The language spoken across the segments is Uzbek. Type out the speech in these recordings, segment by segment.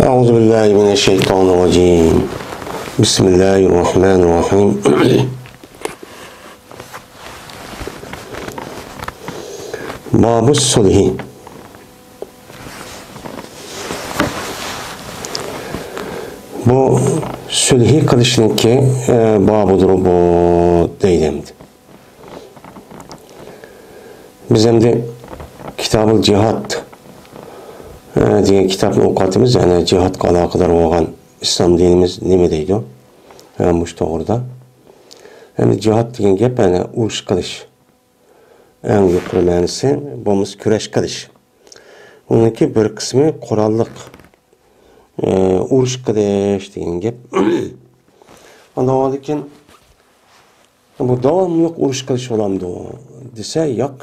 أعوذ بالله من الشيطان الرجيم بسم الله الرحمن الرحيم باب الصلح bu sülhi kılışınki babıdır bu deylemdi. Biz hem de Kitab-ı Cihad degan kitapni o'qiyapmiz. Yani cihatga aloqador bo'lgan islom dinimiz nima deydi? Mush to'g'rida. Endi jihad degan gap ana urush qilish. Eng yuqori ma'nosi bo'lmasa kurash qilish. Uniki bir qismi qurolliq urush qilish degan gap. Ondan keyin bu davomli urush qilish bo'lamdi desa yo'q.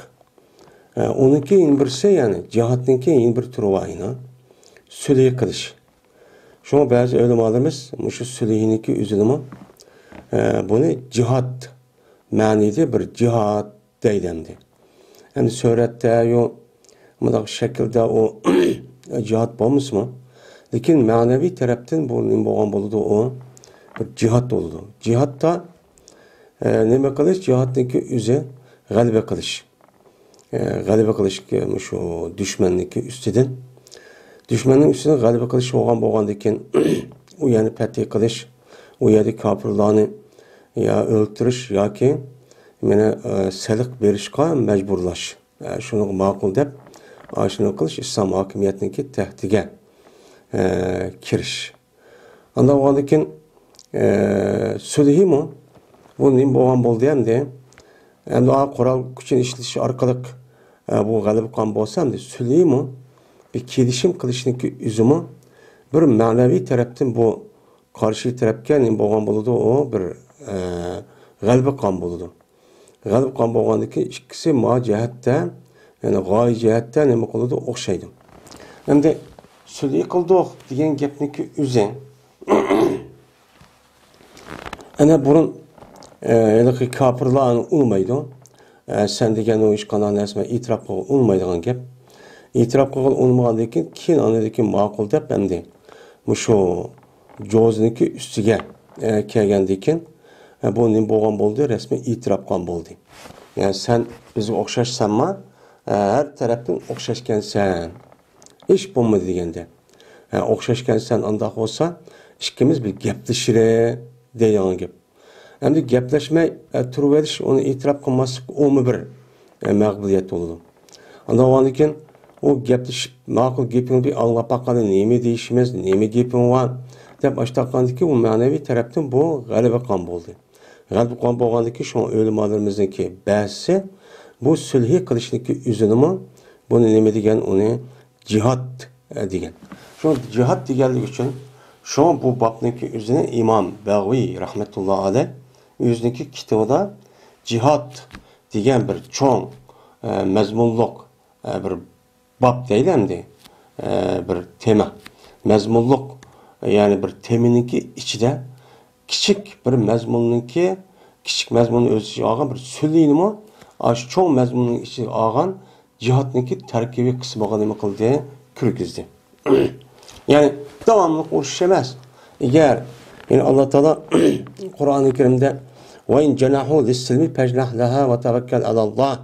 Onunki birisi yani cihatınki bir turu var yine. Sülhi kılış. Şuna bazı ulemalarımız şu sülhininki üzülümü bunu cihat manide bir cihat deylendi. Yani surette yo bu şekilde o cihat olmuş mu? Lakin manevi taraftan bu nimboğan buldu o bir cihat oldu. Cihatta ne kılış? Cihatınki üzü galibe kılış. Galibe kılış şu düşmanlık üstüden. Düşmanın üstüne galibe kılış olgan o yani fethi kılış, o yani kafirlerini ya öldürüş ya ki mene selik berişka mecburlaş. Şunu makul dep, şunu kılış İslam hakimiyetindeki tehdige kiriş. Anda olgan sülhi mi? Bu nim boğan bol diyem de. Yani kural küçün işlişi arkalık bu galip kan bolsam da Süleyman bir kelişim kılışındaki üzümü bir manevi taraftan bu karşı tarafken boğan buludu o bir galip kan buludu. Galip kan boğandaki ikisi ma cihatte yani gayi cihatte ne kılıdı okşaydı. Hem de Süleyman kıldı diyen gepniki üzen. Ana burun yani kafirlerin olmaydı. Sen degen o iş kalan nesme itiraf kılın olmaydıgan gap. İtiraf kılın olmadan ki kin anadaki makul dep hem de şu jozniki üstüge kelgendikin bu nim boğan boldu resmi itiraf kan boldu. Yani sen bizi okşaşsan mı her taraftan okşaşken sen iş bulmadı degende. Okşaşken sen andak olsa işkimiz bir gaplaşır deyan gap. Hem de gaplaşmay turuveriş onu itiraf kılması o mu bir mağlubiyet oldu. Ondan sonra o gaplaşıp makul gapini bir anlap bakalım neymi değişmez, neymi gapin var. Dep açtıklandaki o manevi taraftan bu galibe kan oldu. Galibe kan olgandaki şu ölümalarımızdaki bahsi bu sülhi kılışındaki üzünümü bunu neymi degen onu cihat degen. Şu cihat degenlik için şu bu babniki üzerine İmam Bagvi rahmetullahi aleyh yüzdeki kitabında cihat degen bir çoğun mezmunluk bir bab deylemdi bir tema mezmunluk yani bir temininki içinde küçük bir mezmununki küçük mezmunun özü ağan bir süleyni aş çoğun mezmunun içi ağan cihatniki terkibi kısmı nima kıldı kürgüzdü. Yani devamlı uğraşamaz. Eğer yani Allah Teala Kur'an-ı Kerim'de وَاِنْ جَنَحُوا لِسْسِلْمِ پَجْنَحْ لَهَا وَتَوَكَّلْ عَلَى اللّٰهِ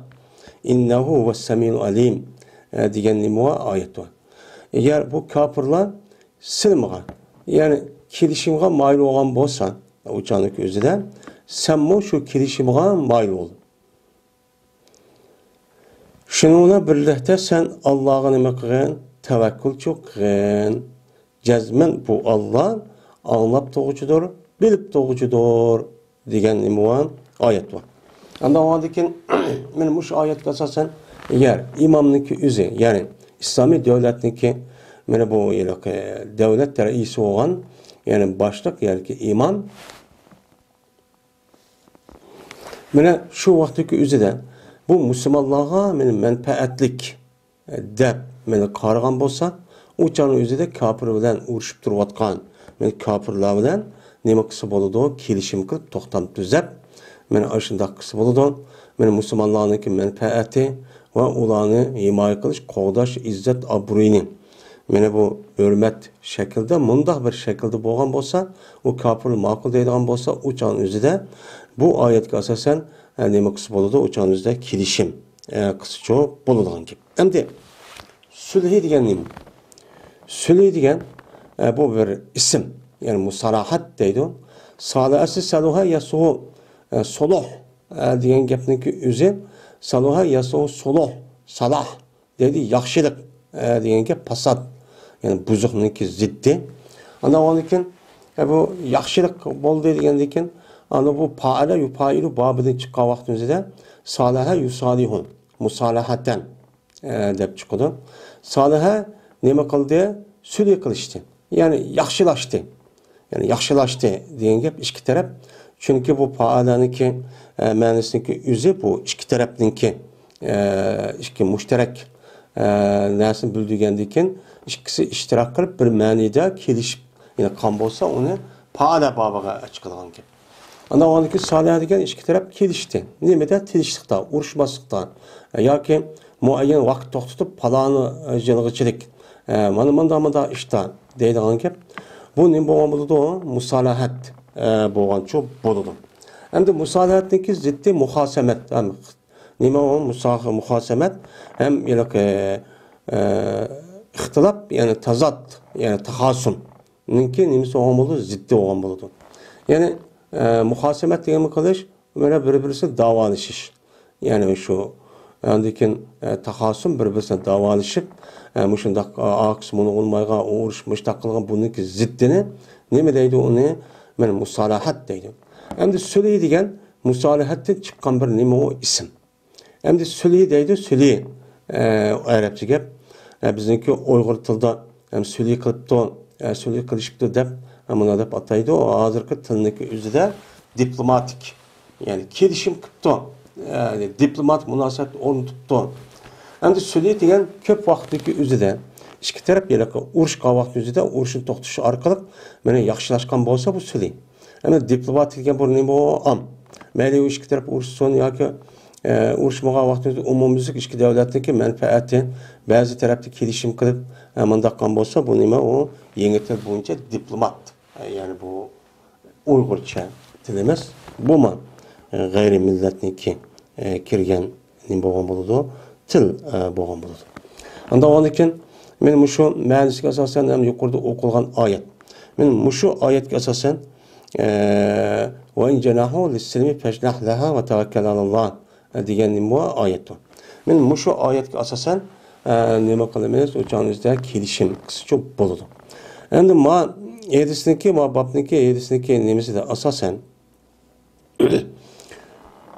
اِنَّهُ وَالسَّمِينُ عَلِيمٌ diyen ayet var. Eğer bu kafirler silmeye yani kilişimge mail olan bolsan uçanlık özüden sen mu şu kilişimge mail ol. Şununla birlikte sen Allah'a nime kılın tevekkül çok kılın. Cezmen bu Allah anlap doğucudur, bilip doğucudur diyen imuan ayet var. Anda o halde benim bu ayet kasasen eğer imamniki üzü yani İslami devletniki bana bu devlet reisi olan yani başlık yani ki imam bana şu vaktiki üzüde bu Müslümanlığa benim menfaatlik dep beni kargan bolsa uçanın üzüde kafir bilen uğraşıp durvatkan men kafirler bilen nima qilsa bo'ladi kelishim qilib to'xtam tuzab men ashundoq qilsa bo'ladi men musulmonlarniki manfaati va ularni himoya qilish qo'g'dash izzat obro'yini meni bu hürmet şekilde, mundaq bir şekilde boğan bolsa, o kafir makul deydigan bolsa, uçağın özüde bu ayetga asasen nima qısı boludu? Uçağın özüde kilişim qısıca boluduğun gibi. Endi sülhi degan nima? Sülhi degan bu bir isim, yani musalahat deydi. Salahası saluha yasuhu soluh degan gapniki o'zi saluha yasuhu soluh, salah dedi, yaxshilik degan gap fasad, yani buzuqniki ziddi. Ana onikin bu yaxshilik bo'ldi degandan keyin ana bu faala yufailu bobidan chiqqan vaqtimizda salaha yusalihun musalahatan deb chiqadi. Salaha nima qildi? Sulh qilishdi. Yani yaxshilashdi. Yani yaxshilashdi degan gap ikki taraf. Chunki bu faalaniki ma'nosiniki o'zi bu ikki tarafniki ikki mushtarak narsani bildirgandan keyin ikkisi ishtirok qilib bir ma'noda kelishib yani qon bo'lsa uni faala bobiga chiqadigan gap. Ana oniki salih degan ikki taraf kelishdi. Nimada? Tinchlikda, urushmaslikda yoki muayyan vaqt to'xtatib paloni jilg'ichilik mana ishda deydigan gap. Bu nima bo'lgan bo'ladi? Musalahat bo'lgancha bo'ladi. Endi musalahatniki ziddi muhosamat. Nima o muhosamat? Hem ixtilof, yani tazat, yani tahasum. Ninki nimasi bo'lgan bo'ladi? Ziddi bo'lgan bo'ladi. Yani muhosamat degan qilish, mana bir-birisiga davolashish. Yani şu andikin tahasum bir-birisiga davolashib, shundaq aks buni olmayga urush mushtaq qilgan buniki ziddini nima deydi uni? Mana musalahat deydi. Endi sulh degan musalahatdan chiqqan bir nima o ism. Endi sulh deydi, sulh arabcha gap. Bizniki Uyg'ur tilida ham sulh qilibdi, sulh qilishibdi deb buni deb ataydi. O hozirgi tilniki o'zida diplomatik, yani kelishim qilibdi. Yani diplomat munosabat o'rnatibdi. Endi sulh degan ko'p vaqtdagi o'zida ikki taraf urush qilgan vaqt o'zida urushni to'xtatish orqali mana yaxshilashgan bo'lsa bu sulh. Endi diplomat degan bu nima am? Mayli ikki taraf urushsin yoki urushmagan vaqtda umumiylik ikki davlatniki manfaati ba'zi tarafda kelishim qilib mandaqan bo'lsa bu nima? O yangi til bo'yicha diplomat. Yani bu Uyg'urcha til emas. Bu man g'ayri millatniki kirgan nima bo'lgan bo'ladi? Til bo'lgan bo'ladi. Unda ondan men shu ma'nosiga asosan ham yuqorida o'qilgan oyat. Men shu oyatga asosan va in janahu lis-silmi fajnah laha va tawakkal alalloh degan nima oyat. Men shu oyatga asosan nima qilamiz? O'changizda kelishim qisqa bo'ladi. Endi ma edisniki, ma babniki, edisniki nimasida asosan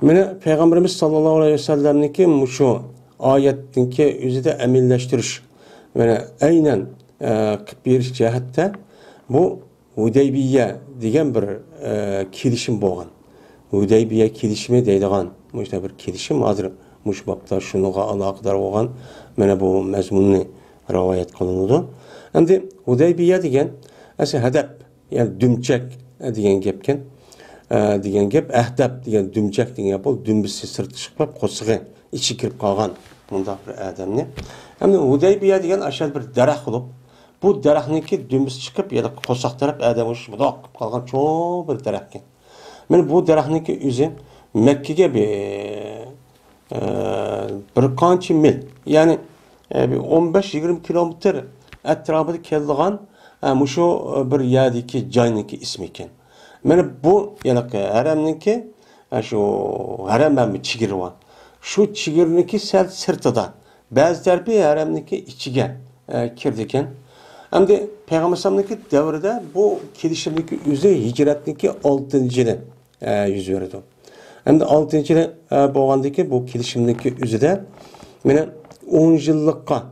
meni Peygamberimiz sallallohu alayhi vasallamniki shu oyatniki o'zida amillashtirish, mana aynan qilib berish jihatda bu Hudaybiya degan bir kelishim bo'lgan. Hudaybiya kelishimi deydigan mushta bir kelishim hozir mush babda shunuga aloqador bo'lgan mana bu mazmunni rivoyat qilinadi. Endi Hudaybiya degan asli hadab, yani dumchak degan gapkan. Degan gap ahdab degan dumchak degan bu dumbisi sirti chiqib qo'sig'i ichi kirib qolgan bundaq bir odamni. Endi Hudaybiya degan ashal bir daraxt bo'lib, bu daraxtniki dumbisi chiqib yana qo'soq taraf odam shundoq qilib qolgan cho'q bir daraxt. Mana bu daraxtniki o'zi Makkaga bir qancha mil, ya'ni 15-20 kilometr atrofida kelgan shu bir yerdagi joyniki ismi ekan. Mana bu yana haramniki shu haramdan bir chigiri bor. Shu chigirniki sal sirtida, ba'zi tarafi haramniki ichiga kirdi ekan. Endi Payg'ambar sallallohu davrida bu kelishimniki o'zi hijratniki 6-yili yuz berdi. Endi 6-yili bo'lgandiki bu kelishimniki o'zida mana 10 yillikqa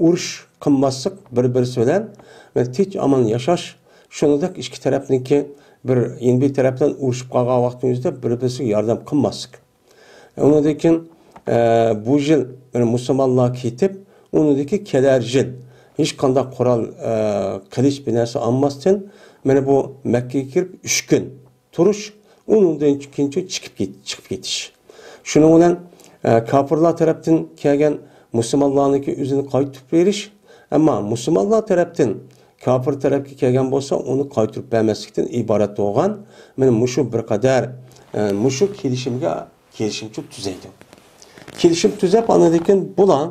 urush qilmaslik bir-birisi bilan tinch aman yashash, shuningdek ikki tarafniki bir bir tarafdan urushib qolgan vaqtimizda bir-birisiga yordam qilmaslik. Undan keyin bu yil musulmonlar ketib, undan keyin kelar yil hech qanday qurol qilish binasi olmasdan mana bu Makkaga kirib 3 kun turish, undan keyin chiqib ketish. Shuning bilan kafirlar tarafdan kelgan musulmonlarniki o'zini qaytib berish, Ama Müslümanlar taraftan kafir tarafga kelgan bo'lsa, uni qaytirib bermaslikdan iborat bo'lgan. Mana mushu bir qadar mushu kelishimchi tuzaydi. Kelishim tuzab anadikin bular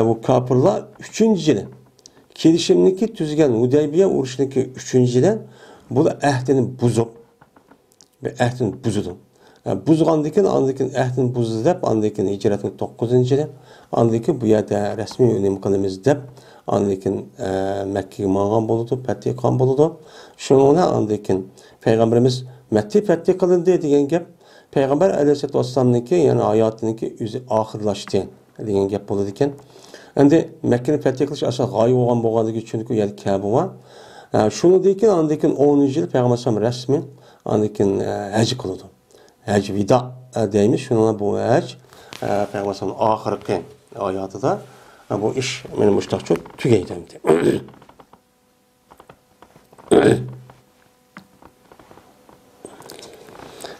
bu kafirlar 3-yili kelishimniki tuzgan Hudaybiya urushniki 3-yili bular ahdini buzib ve ahdini buzdi. Buzgandikin andikin ahdini buzdi deb andikin hijratning 9-yili andikin bu yerda rasmiy unim qilamiz deb andikin Makkaga ma'g'an bo'ldi, fatih qilgan bo'ldi. Shunga andikin payg'ambarimiz Makka fatih qilindi degan gap Peygamber Aleyhisselatü Vesselam'nınki yani hayatınınki yüzü ahırlaştı degan gap bo'ladi ekan. Endi Mekkani fath qilish asal g'oya bo'lgan bo'lganligi uchun yani Kabe var. Şunu deyken andikin 10-yil Peygamber Aleyhisselam rasmi andikin haj qildi. Haj vida deymiz. Şuna bu haj Peygamber Aleyhisselam ahirki hayatida bu iş benim müştakçı tügeydi.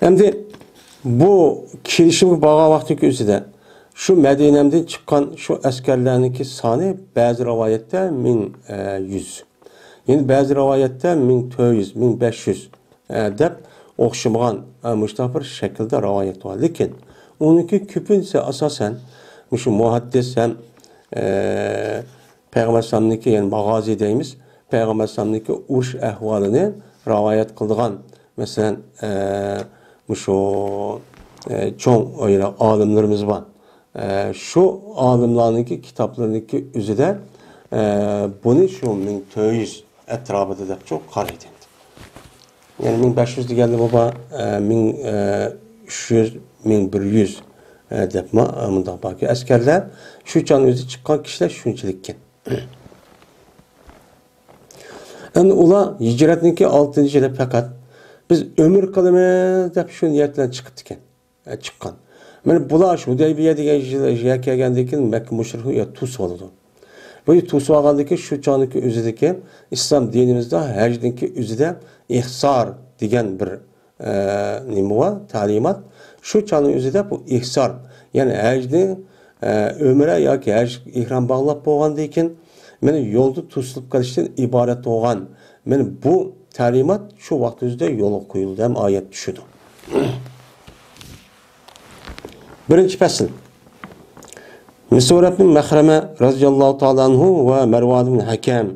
Endi bu kelishimga bo'lgan vaqtdagi o'zida shu Madinamdan chiqqan shu askarlarningki soni ba'zi rivoyatda 1100. Endi ba'zi rivoyatda 1400, 1500 deb o'xshamagan mushtafir shaklda rivoyat bor. Lekin uniki ko'pincha asosan shu muhaddis ham Peygamber Sallam'niki yani mag'azi deymiz. Peygamber Sallam'niki urush ahvolini rivoyat qilgan. Mesela şu çoğun öyle alimlerimiz var. Şu alimlerindeki kitaplarındaki üzerinde bunu şu 1400 etrafında da çok karaydı. Yani 1500 geldi baba 1300 1100 depma amında baki askerler şu can özü çıkan kişiler şunçalıkken. Yani ula hicretindeki 6. yılda fakat biz ömür kılımız dep şu niyetle çıkan. Yani bular şu Hudaybiye degan yerga kelgandan Makka mushriki ya tus oldu. Bu tus olgandaki şu caniki özüdeki İslam dinimizde hacdinki özüde ihsar degan bir nima var, talimat. Şu canın özüde bu ihsar. Yani hacni ömre yoki haj ihram bağlap bo'lgandan keyin meni yo'lda tusilib qolishdan iborat bo'lgan. Meni bu talimat şu vaqt o'zida yo'lga qo'yildi ham oyat tushdi. Birinchi fasl. Musurat bin Mahrama radhiyallohu ta'ala anhu va Marwan bin Hakam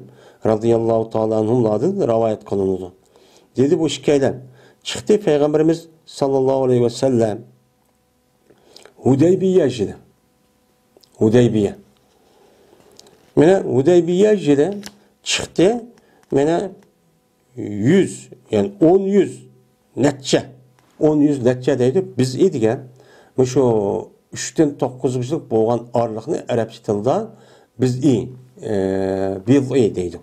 radhiyallohu ta'ala anhulardan rivoyat qilinadi. Dedi bu ikkilar chiqdi payg'ambarimiz sallallohu alayhi va sallam Hudaybiya yili. Hudaybiya. Mana Hudaybiya yili chiqdi. Mana 100 yani 10 netçe 10 netçe deydi biz edigen şu 3'ten 9'luk bo'lgan orliqni arabcha tilda biz bil'i deydi.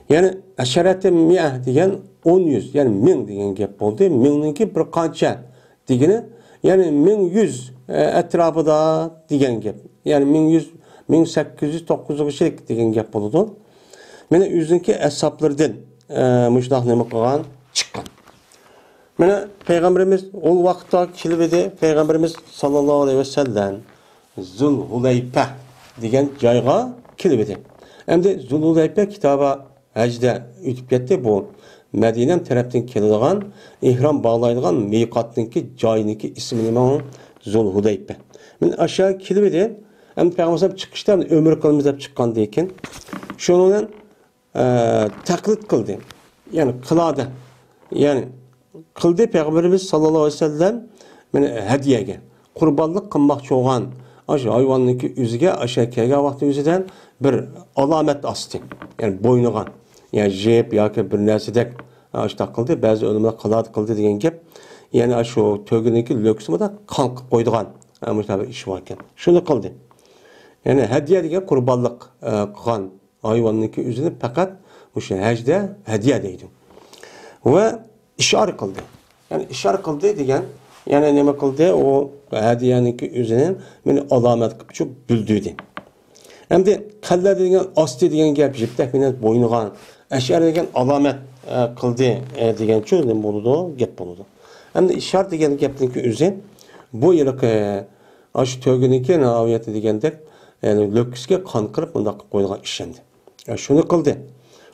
Yani aşarati mi'ah degan 10 yani 1000 degan gap bo'ldi. 1000'ninki bir qancha degani yani 1100 etrafida degan gap. Yani 1100 1800 900'luk degan gap bo'ldi. Mana o'zinki ashablardan müştah nima qilgan chiqqan. Mana payg'ambarimiz o vaqtda kelibdi. Payg'ambarimiz sallallohu alayhi vasallam Zulhulayfa degan joyga kelibdi. Endi Zulhulayfa kitobi hajda o'tib ketdi. Bu Madina tarafdan keladigan ihrom bog'laydigan miqotniki joyiniki ismi nima? Zulhulayfa. Men aşağı kelibdi. Endi payg'ambar chiqishdan umr qilamiz deb chiqqandan keyin shuni taklit qildi. Yani kılada. Yani kıldı Peygamberimiz sallallahu aleyhi ve sellem hediyege. Kurbanlık kılmakçı olan aşağı hayvanlık yüzüge aşağı kelgen vakti yüzüden bir alamet astı. Yani boynuğa. Yani jep ya ki bir nesidek aşağı kıldı. Bazı ölümler kılada kıldı diyen gep. Yani aşağı tövgününki löksümü de kan koyduğun. Bir iş varken. Şunu kıldı. Yani hediye diye kurbanlık kılan hayvanlık yüzüne fakat bu şey hacda hediye deydi. Ve işaret kıldı. Yani işaret kıldı diyen yani ne kıldı o hediyeninki üzerine beni alamet kılıp çok büldüydü. Hem de kalla diyen asti diyen gap jipte beni boynuğan eşar diyen alamet kıldı diyen çok ne buldu gap buldu. Hem de işaret diyen gapninki üzerine bu yılki aşı tövgününki naviyeti diyende yani lökküsge kan kırıp bunda koyulgan işendi. Şunu kıldı.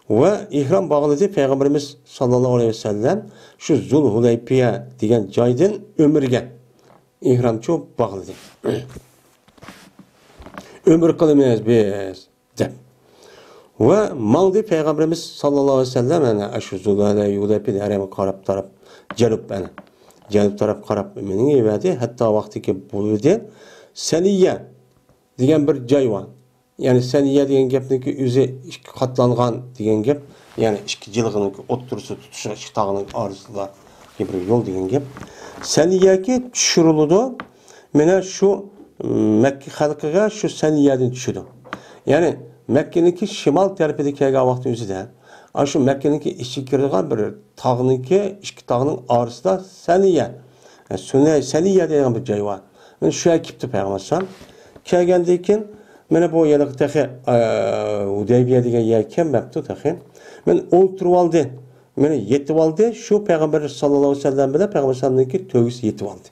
Ve ihram bağladı Peygamberimiz sallallahu aleyhi ve sellem şu Zulhuleypiye degan joydan ömürge ihram çok bağladı. Ömür kılmayız biz deb. Ve maldı Peygamberimiz sallallahu aleyhi ve sellem yani şu Zulhuleypiye haremi karab taraf Cenub bana. Cenub taraf karab mening evadi hatta vakti ki buldu Saniye degan bir joy var. Yani Saniye degan gapniki o'zi katlangan degan gap. Yani ikki jilg'ini o'ttirsa tutish ikki tog'ning orasida bir yo'l degan gap. Saniyaki tushirildi. Mana shu Makka xalqiga shu Saniyadan tushdi. Yani Makkaniki shimol tarafida kelgan vaqt o'zida shu Makkaniki ichiga kirgan bir tog'niki ikki tog'ning orasida Saniya. Saniya degan bir joy var. Men shu yerga kelibdi payg'ambar kelgandan keyin mana bu yana taxi Hudaybiya degan yer kelmabdi taxi. Men o'ltirib oldi. Meni yetib oldi. Shu payg'ambar sallallohu alayhi vasallam bilan payg'ambar sallamniki to'g'isi yetib oldi.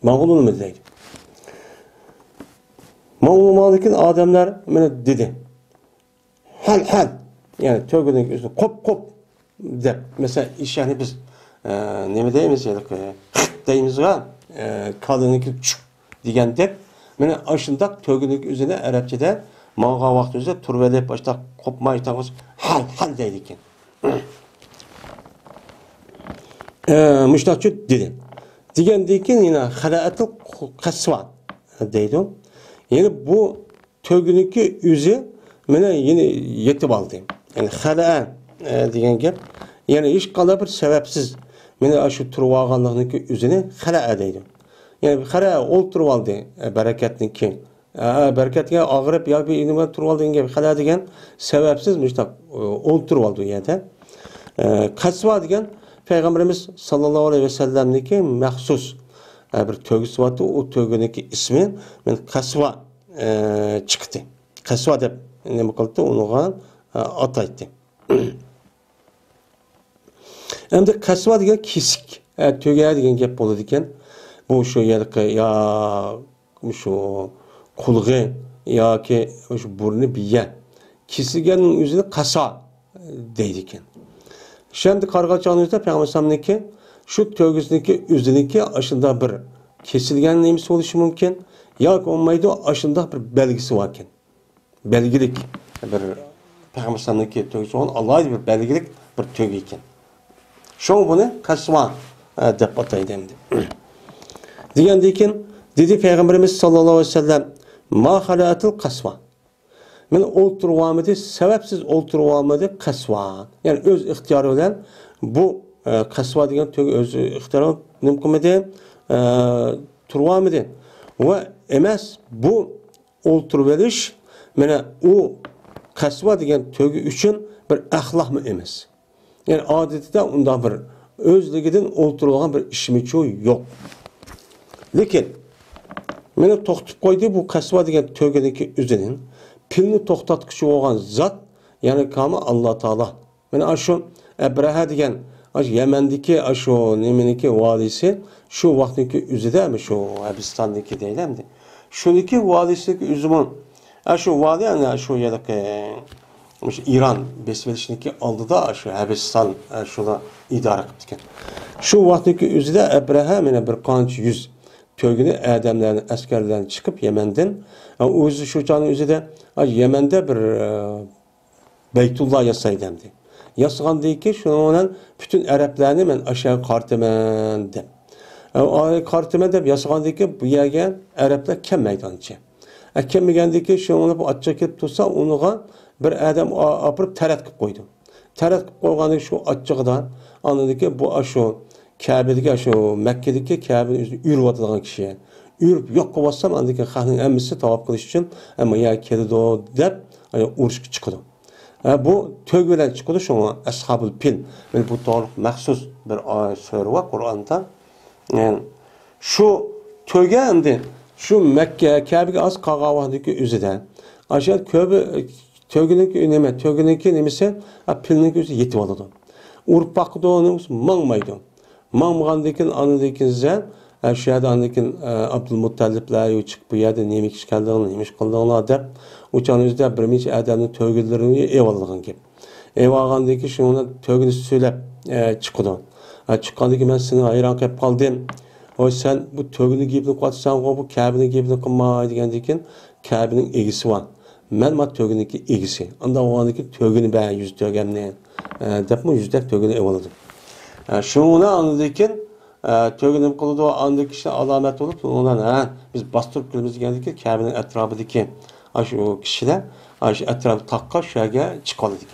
Ma'lummi deydi. Ma'lumotlikin odamlar meni dedi. Hal. Yani to'g'ining o'zini qop deb. Mesela ishani biz nima deymiz yani deymizga kadıniki degan deb meni aşındak to'g'ining o'zini arabchada manga vaqt o'zida turvelib boshda qopmay tag'is hal deydi ekan. Mushtaqchi dedi. Degandan keyin yana xalaatul qasva deydi. Yani bu to'g'iniki o'zi meni yine yetib oldi. Yani xalaa degan gap yani hech qanday bir sababsiz meni shu turib olganliginiki o'zini xalaa deydi. Yani xara o'ltirib oldi barakatning keyin. Barakatga og'rib yoki nima turib oldi degan xala degan sababsiz mushtaq o'ltirib oldi u yerda. Qasva degan payg'ambarimiz sallallohu alayhi vasallamniki maxsus bir to'g'isi bor, u to'g'iniki ismi men Qasva chiqdi. Qasva deb nima qildi, unga ataydi. Endi Qasva degan kesik, to'ga degan gap bo'ladi ekan. Bu şu yerki ya şu kulğu ya ki şu burnu biye kesilgenin yüzünü kasa deydiken. Şimdi kargaçağınızda Peygamber'deki şu tövgüsündeki yüzündeki aşında bir kesilgen neymiş oluşu mümkün ya ki olmaydı aşında bir belgisi varken. Belgilik bir Peygamber'deki tövgüsü olan Allah'a bir belgilik bir tövgüyken. Şu bunu kasva dep ataydı. Degenden keyin dedi Peygamberimiz sallallohu alayhi vasallam ma halatul qasva. Men o'ltirib olmadi, sababsiz o'ltirib olmadi qasva. Yani öz ixtiyori bilan bu qasva degan öz ixtiyori nim qilmadi, turib olmadi. Va emas bu o'ltirib olish mana u qasva degan to'gi uchun bir axloqmi emas. Yani odatda unda bir o'zligidan o'ltirib olgan bir ishmichi yo'q. Lekin meni to'xtatib qo'ydi bu Qasva degan to'g'idagi o'zining pilni to'xtatquchi bo'lgan zot, ya'ni kami Alloh taolo. Mana shu Abraha degan Yamandagi shu nimeniki valisi shu vaqtdagi o'zida shu Abistondagi deylamdi. Shuniki valisidagi o'zimin shu vali ana shu yerda İran besvelishniki oldida shu Abiston shuni idora qilib ekan. Shu vaqtdagi o'zida Abraha mana bir qancha yuz to'g'ini adamlarning askarlardan chiqib Yamandan o'zi shu joyning o'zida Yamanda bir Baytulloh yasaydi. Yasagandan keyin shuni bilan butun arablarni men aşağı qartaman deb. Qartaman deb yasagandan keyin bu yerga arablar kelmaydi ancha. Kelmagandan keyin shuni bu achchiq kelib tursa, unga bir adam opirib tarat qilib qo'ydi. Tarat qilib qo'yganda shu achchig'idan anladiki bu shu Kabe'deki şu Mekke'deki Kabe'nin üstüne yürüp atılan kişiye. Yürüp yok kovatsam andaki halkın emmisi tavaf kılış için ama ya kedi o dep uğraş çıkıyordu. Bu tövbeler çıkıyordu şuna Ashab-ül Fil. Yani bu doğru mahsus bir sure var Kur'an'da. Yani şu tövbe endi şu Mekke Kabe'ye az kağavadaki üzerinde aşağı tövbe'deki nemesi pilinin üzerine yetip alıyordu. Urp bakıdı onu mangmaydı. Mangmağandaki anıdaki zen Şu yerda andakin Abdülmuttaliblar çıkıp bu yerda nima ish qildinglar, nima ish qildinglar deb o'shan o'zida bir necha odamning to'gillarini evolgan gap. Evolgandan keyin shuni to'gini so'ylab chiqdi. Chiqqandan keyin men seni hayron qilib qoldim. Oy sen bu to'gini gapni qilsan, bu Kabe'ning gapini qilma degandan keyin Kabe'ning egisi bor. Men ma to'giniki egisi. Unda o'g'andan keyin to'gini ben yuz to'gamni deb mu yüzdek to'gini evoldim. Şunu anladık ki tögünüm kılıdı o andaki kişi alamet olup ondan biz bastırıp kılımız geldik ki Kabe'nin etrafındaki o kişiler şu etrafı takka şöyle çıkalı ki.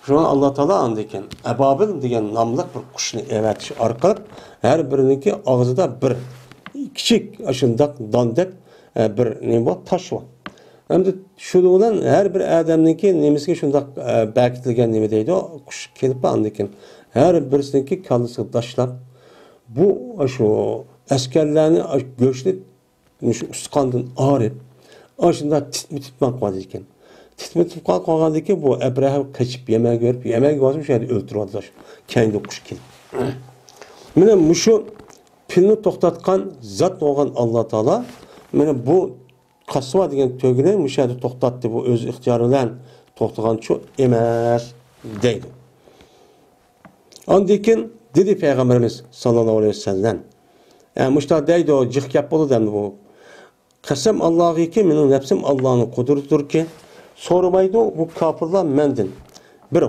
Şu an Allah Teala anladık ki Ebabil diyen namlık bir kuşunu evet arkalıp her birininki ağzında bir küçük aşındak dandak bir ne var taş var. Hem de şundan her bir adamınki nemizki şundak belkitilgen nemi deydi o kuş kelip anladık ki her birisininki kallası taşlap bu şu askerlerini göçlü uskandan ağrıp aşında titmek var iken titmek kalkan ki bu Ebrahim kaçıp yemeği görüp yemeği basmış yani öldürüyorlar kendi kuş kelip. Mene şu pilni to'xtatgan zat olgan Allah Teala mene bu Kasva degan tögini müşahede to'xtatdi bu öz ixtiyori bilan to'xtagancha emas deydi. Ondan keyin dedi Peygamberimiz sallallohu alayhi vasallam. Muşta deydi o jiq gap bo'ldi endi bu. Qasam Allohga mening nafsim Allohning qudratidir ki so'ramaydi bu kofirlar mendan. Bir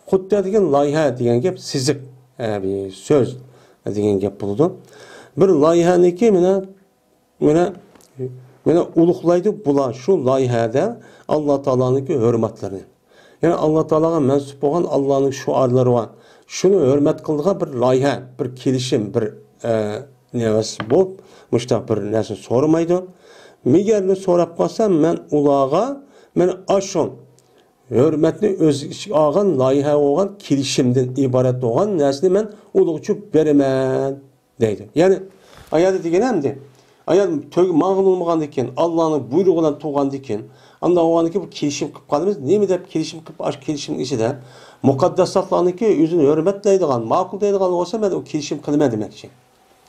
xudda degan loyiha degan gap siziq bir so'z degan gap bo'ldi. Bir loyihaniki Mene uluklaydı bular şu layihada Allah Teala'nınki hürmetlerini. Yani Allah Teala'ga mensup olan Allah'ın şuarları var. Şunu hürmet kıldığı bir layiha, bir kelişim, bir nevesi bu. Müştah bir nesi sormaydı. Migerli sorap kalsam men ulağa, men aşon hürmetli öz ağan layiha olan kelişimden ibaret olan nesini men uluğuçu veremem deydi. Yani ayada digenemdi. Ayağım tög mağın olmagan diken, Allah'ın buyruğundan tuğan diken, anda oğanınki bu kelişim kıp kalımız, ne mi de kelişim kıp aşk kelişim içinde, mukaddesatlarınki yüzünü hürmetleydiğen, makul deydiğen olsa ben o kelişim kılma demek için.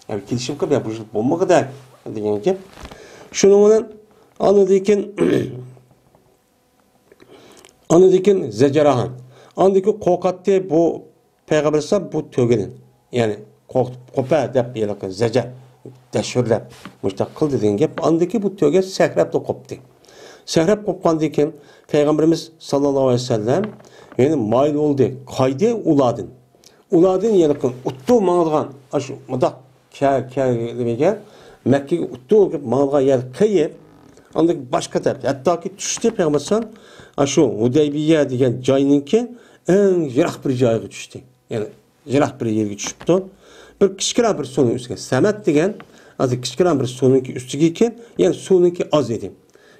Yani kelişim kıp ya bu jil bomba kadar diyen ki. Şunun anıdikin zecerahan. Andaki kokatte bu Peygamber sallallahu bu tögenin. Yani kopa dep yelaka zecer. Deşürlep, müştak kıl dediğin gap, andaki bu töge sehrep de koptu. Sehrep kopkandı ki, Peygamberimiz sallallahu aleyhi ve sellem, yani mail oldu, kaydı uladın. Uladın yelakın, uttu mağılgan, aşı, mıdak, kâr, Mekke'ye uttu mağılgan yer kayıp, andaki başka taraf, hatta ki düştü Peygamber sallallahu aşı, Hudeybiye diyen cayınınki, en jirak bir cayı düştü. Yani jirak bir yeri düşüptü. Bir kichkina bir suvning ustiga samat degan hozir kichkina bir suvniki ustiga ki yani suvniki oz edi.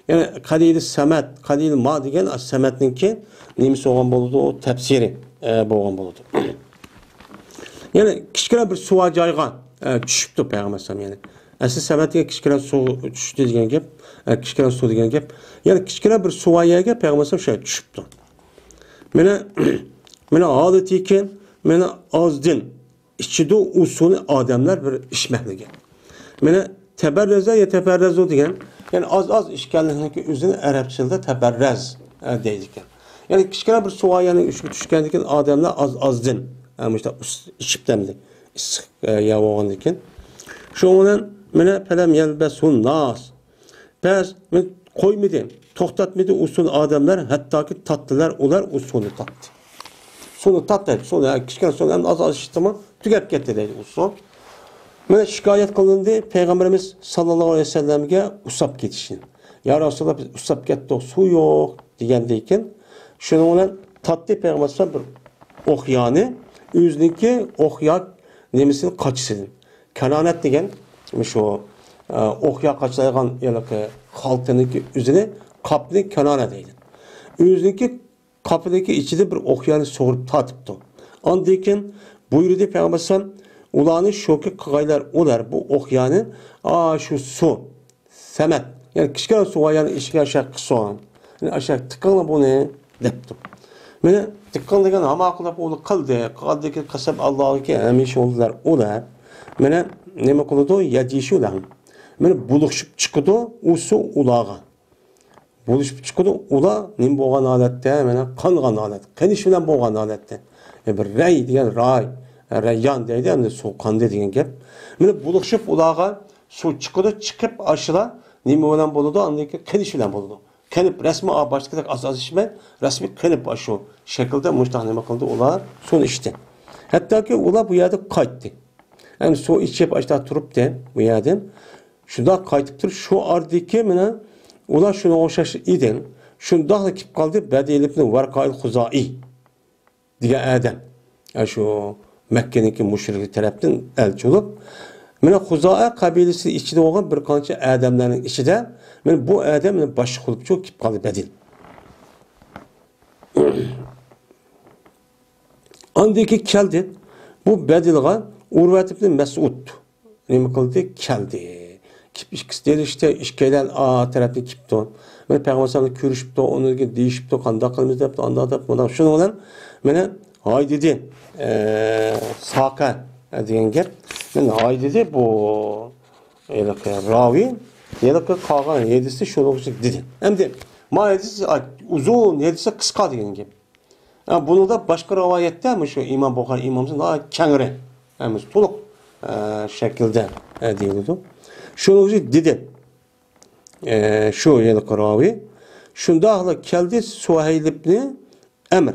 Yani qadiyli samat, qadiyli ma degan samatniki nemisi bo'lgan bo'ladi, o tafsiri bo'lgan bo'ladi. Yani kichkina bir suv joyga tushibdi Payg'ambar sallam yani. Asli samatga kichkina suv tushdi degan gap, kichkina suv degan gap. Yani kichkina bir suv joyga Payg'ambar sallam shu tushibdi. Mana holatiki mana ozdin İçide usulü adamlar bir işmeklige. Mene teberreze ya teberrezu diyen, yani az işgalliğindeki üzerine Arapçılda teberrez deydikken. Yani kişkine bir suvayanın üçlü düşkendikken adamlar azdin. Yani işte işip demdi. Ya oğan dikken. Şu onun mene pelem yelbesun nas. Pes men koymadı, toxtatmadı usul adamlar hatta ki tatlılar olar usulü tattı. Sonu tattı. Sonu yani kişkine sonu hem az işitimi tükep gitti deydi usul. Mene şikayet kılındı Peygamberimiz sallallahu aleyhi ve sellem'e usap getişin. Ya Resulallah biz usap gettik su yok diyendeyken şunu olan tatlı Peygamber sallallahu bir okyanı yüzündeki okyak nemisini kaçısın. Kenanet degen şu okyak kaçlayan yalaka halkındaki üzerine kapını kenanet deydi. Yüzündeki kapıdaki içinde bir okyanı soğurup tatıptı. Andayken buyurdu Peygamber sallallahu ulanı şoku kagaylar olar bu okyanı şu su semet yani kişkine su ayağını işe aşağı kısoğan yani aşağı tıkanla bunu deptim. Mene tıkan degen ama akılda bunu kaldı ki kasap Allah'ı ki emiş oldular olar. Mene nima qiladi? Yadishulan. Mana buluşib chiqadi u suv ularga. Buluşib chiqadi ular nima bo'lgan holatda, mana qongan holat, qanish bilan bo'lgan holatda. Bir ray degan rayyan deydi, endi suv qondi degan gap. Mana buluşib ularga suv chiqadi, chiqib ashla nima bilan bo'ladi? Undan keyin qanish bilan bo'ladi. Qanib rasmi boshqadek asosishmay, rasmi qanib shu shaklda mushtaq nima qildi ular suvni ichdi. Hattoki ular bu yerda qaytdi. Yani suv ichib ashta turibdi bu yerda. Shunda qaytib turib shu ardiki mana ular shuni o'xshash edi. Shundaqla kelib qoldi Badilibni Varqoil Xuzoi degan adam. Shu Makkaniki mushrik tarafdan elchi bo'lib, mana Xuzoi qabilasi ichida bo'lgan bir qancha odamlarning ichida mana bu odam bosh qilib kelib qoldi Badil. Andiki keldi. Bu Badilga Urvat ibn Mas'ud nima qildi? Keldi. İkisi işte işkeyden tarafı kipti. Ben Peygamber'le görüşüptü, onu değişipti, kanda kılımız yaptı, anda da şunu olan, bana hay dedi, saka diyen gel, ben hay dedi bu ravi, yedeki kalan yedisi şunu olacak dedi. Hem de ma yedisi uzun, yedisi kıska diyen gel. Yani bunu da başka rivayette mi şu İmam Bukhari imamımızın daha kengre, yani tuluk şekilde diyordu. Şunu dedi. Şu yıl ravi. Şundaqla keldi Suheyl ibn Emr.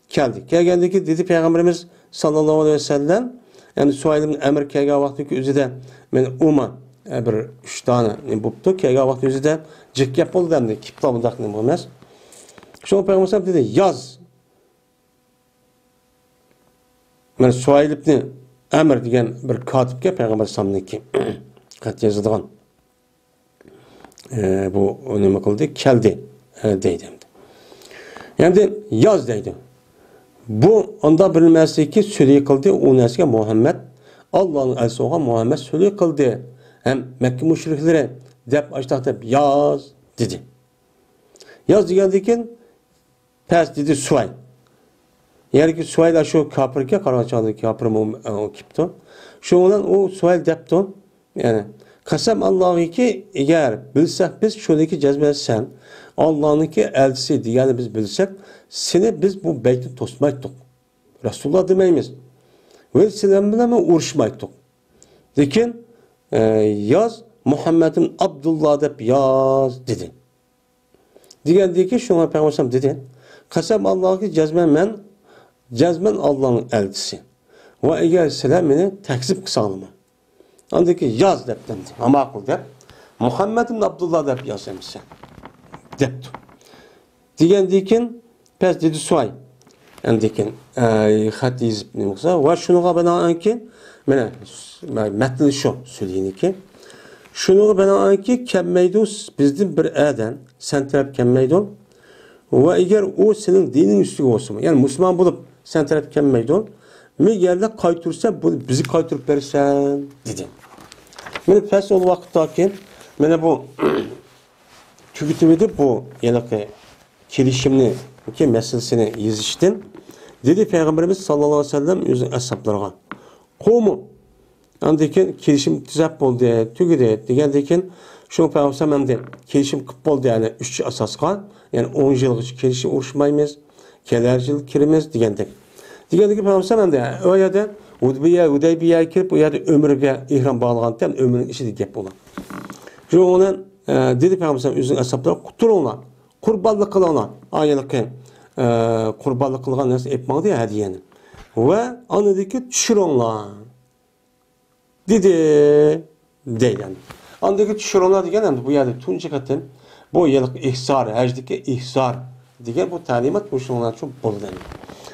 Keldi. Kelgendeki dedi Peygamberimiz sallallahu aleyhi ve sellem, yani Suheyl ibn Emr kelgan vaqtdagi o'zida men uma bir 3 tane bo'pti. Kelgan vaqt o'zida jikkap bo'ldi endi, kipta bundaq nima emas. Şunu Peygamber dedi, yaz. Men Suheyl ibn Emr degan bir katibga Peygamber sallallahu kat yazılgan. Bu nima qildi? Keldi deydi. Yani yaz deydi. Bu onda bilinməsliki söyley qildi o narsaga Muhammed Allah'ın elçisi olan Muhammed söyley qildi. Hem Mekke müşrikleri deb açtaqda yaz dedi. Yaz degandan pes dedi Suheyl. Yani ki Suheyl şu kafirga qarag'ancha kafir o kipti. Şundan o Suheyl debdi. Yani qasam Allah'ı ki eğer bilsek biz şuradaki cezbetsen Allah'ın ki elçisi degani biz bilsek seni biz bu beyti tosmaydık. Resulullah demeyimiz. Ve selam bilen uğraşmaydık. Lekin yaz Muhammed'in Abdullah deb yaz dedi. Degandi ki şuna Peygamber dedi. Qasam Allah'ı ki cezmen Allah'ın elçisi. Ve eğer selam beni tekzip kısalımı. Andaki yaz depten, ama akıl dep. Muhammed ibn Abdullah dep yaz emişsen. Deptu. Digendikin, pes dedi Suheyl. Andikin, xat yazıp ne olsa. Ve şunuğa bana anki, metni şu söyleyeyim ki. Şunuğa bana anki, kemmeydu bizden bir eden, sen taraf kemmeydu. Ve eğer o senin dinin üstü olsun. Yani Müslüman bulup sen taraf kemmeydu. Mi yerde kaytırsa bizi kaytırıp verirsen dedi. Mene pes ol vakittaki mene bu tükütümüdü bu yanaki kelişimli ki meselesini yazıştın. Dedi Peygamberimiz sallallahu aleyhi ve sellem yüzün ashaplarına. Qomu andaki kelişim tüzap oldu, tügüdü degendekin şunu Peygamber de kelişim kıp oldu yani 3 asasqa yani 10 yılgıç kelişim uğraşmayımız, keler yıl kirimiz degendek. Diğerdeki Peygamber de o yerde Hudeybiye'ye kirip o yerde ömürge ihram bağlığandan ömrün işi de gep olan. Çünkü onun dedi Peygamber üzerine ashablar kuturunlar, kurbanlık kılanlar, ayılık kurbanlık kılgan nasıl etmedi ya hediyeni. Ve anadaki düşürünler dedi deylen. Anadaki düşürünler diyen bu yerde tunca katın bu yıllık ihsar, hecdeki ihsar diyen bu talimat bu şunlar çok bol denir.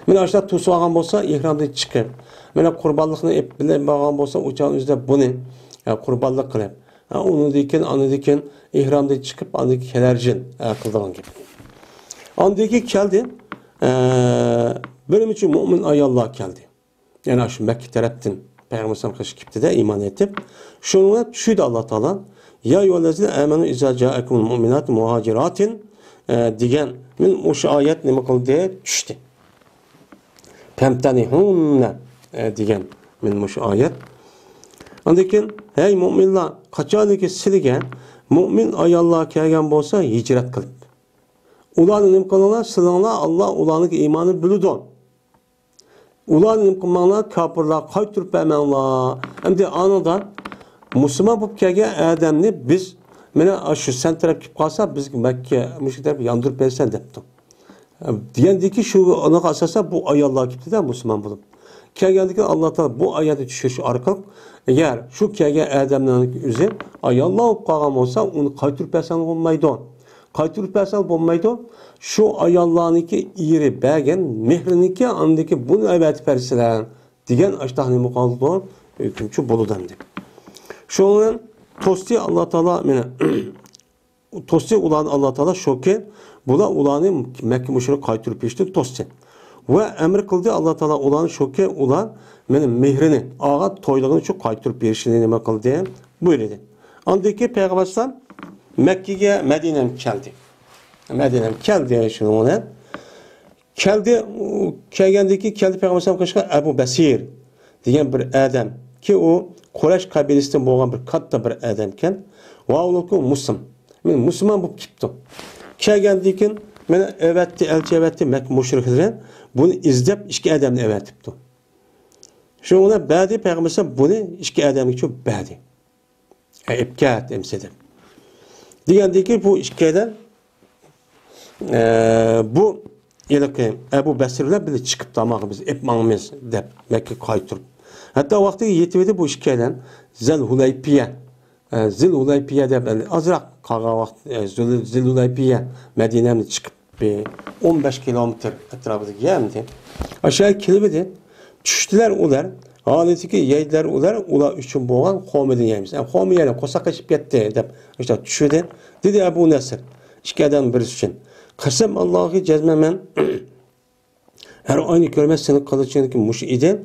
Mene aşağı tusu ağam olsa ihramda çıkıp, mene kurbanlıkını bilen bağam olsa uçağın üzerinde bunu kurbanlık kılıp, onu diken ihramda çıkıp andaki kelercin kıldığın gibi. Andaki geldi, benim için mümin ayallah geldi. Yani aşağı Mekke taraftan Peygamber sallallahu aleyhi ve sellem iman etip, şununla şuydu Allah Teala, ya yuhallezine amenu izâ câekumul mu'minâti muhaciratin diyen o şu ayet ne makul diye düştü. Femtanihunne diyen min şu ayet. Ondan hey müminler kaçaniki sizlarga mümin ayollar kelgan bo'lsa hicret qilib. Ularni nima qilinglar? Sizlar Allah ularning iymonini biladi. Ularni nima qilmanglar? Kofirlar qaytirib bermanglar. Endi anadan musulmon bo'lib kelgan odamni biz mana shu sen taraf kelib qolsa bizga Makka mushuk taraf yondirib bersan debdi. Degandiki shu anaqa asosan bu ayollar kelibdi-da musulmon bo'lib. Kelgandiki Alloh taolo bu oyatni tushirish orqali agar shu kelgan odamning o'zi ayollar bo'lib qolgan bo'lsa, uni qaytirib bersang bo'lmaydi. Qaytirib bersang bo'lmaydi. Shu ayollarniki iri bergan mehriniki andiki buni aytib bersalar degan ashtahni muqoldo hukmchi bo'ladi. Şunun tosti Allah Teala mene tosti ulan Allah Teala şoke bula ulanı Mekke müşrik kaytırıp işte tosti. Ve emir kıldı Allah Teala ulanı şoke ulan benim mehrini ağa toylığını çok kaytırıp verişini nime kıldı buyurdu. Andaki peygamberler Mekke'ye Medine'ye geldi. Medine'ye geldi şunu ona. Geldi peygamberler kaşka Ebu Besir diyen bir adam ki o Quraysh qabilasidan bo'lgan bir katta bir odam ekan. Va ularku muslim. Men musulmon bo'lib ketdim. Kelgandan keyin meni elchi Makka mushriklar buni izlab ikki odamni avatibdi. Shunga ba'di payg'ambar buni ikki odamga uchun ba'di. Ibkat emsidi. Degandan keyin bu ikki odam bu yilqi Abu Basirlar bilan chiqib tamog'imiz epmamiz deb Makka qaytirib hatta vaqti yetibdi bu ishkadan Zil Hulaypiya deb azroq qolgan vaqt Zil Hulaypiya Madinadan chiqib 15 kilometr atrofida keldi. Aşağı kelibdi. Tushdilar ular. Holatiki yeydilar ular uchun bo'lgan qavmini yeymiz. Qavmiylar qo'sa qashib ketdi deb işte tushdi. Dedi Abu Nasr ishkadan birisi uchun. Qasam Allohga jazmaman her aynı görmezseniz kılıçındaki muş idi.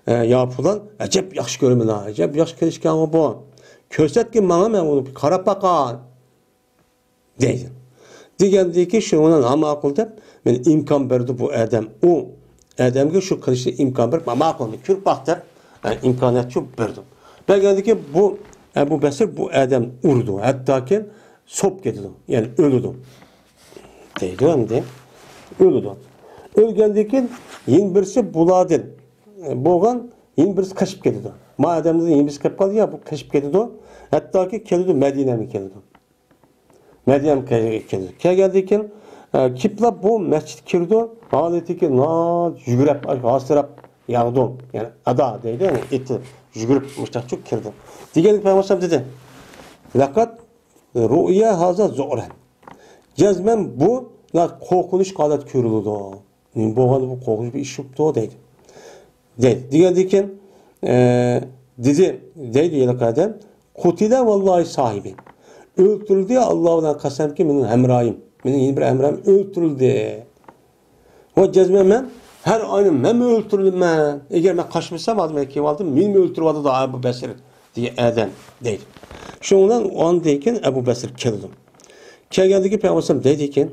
Yapılan acep yaxşı görmüyorlar. Acep yaxşı kelişken o bu. Köset ki bana ben onu bir karap bakan. Deydi. Degandi ki şundan ama akılda ben imkan verdi bu adam. O adamga şu kılıçta imkan verdi. Ama akılda kürp baktı. İmkaniyet çok verdi. Degandi ki bu Ebu Besir bu adam urdu. Hatta ki sop getirdi. Yani öldü. Deydi hem de. Öldü. Ölgəndəkin yeni birisi buladın. Boğan yeni birisi kaçıp geldi. Mademde yeni birisi kaçıp kaldı ya bu kaçıp geldi. Hatta ki geldi Medine'ye mi geldi? Medine'ye geldi. Geldikken kipla bu mescid kirdi. Haleti ki yügürep, hasırap yağdı. Yani ada deydi yani eti yügürep müştak kirdi. Diğer Peygamber dedi. Lakat ru'ya haza zu'ren. Cezmen bu korkunuş kalat körülüdü. Boğanı bu korkunç bir iş yaptı o deydi. Diğerdikken deydi yelakadem kutile vallahi sahibi. Öldürüldü Allah'dan kasem ki benim hemrahim. Benim yeni bir hemrahim öldürüldü. O cezmemen her aynı ben mi öldürüldüm ben? Eğer ben kaçmışsam adım Mekke'ye aldım. Benim öldürüldü da Ebu Besir diye adam deydi. Şundan o andayken Ebu Besir keldi. Kelgendeki Peygamber dediyken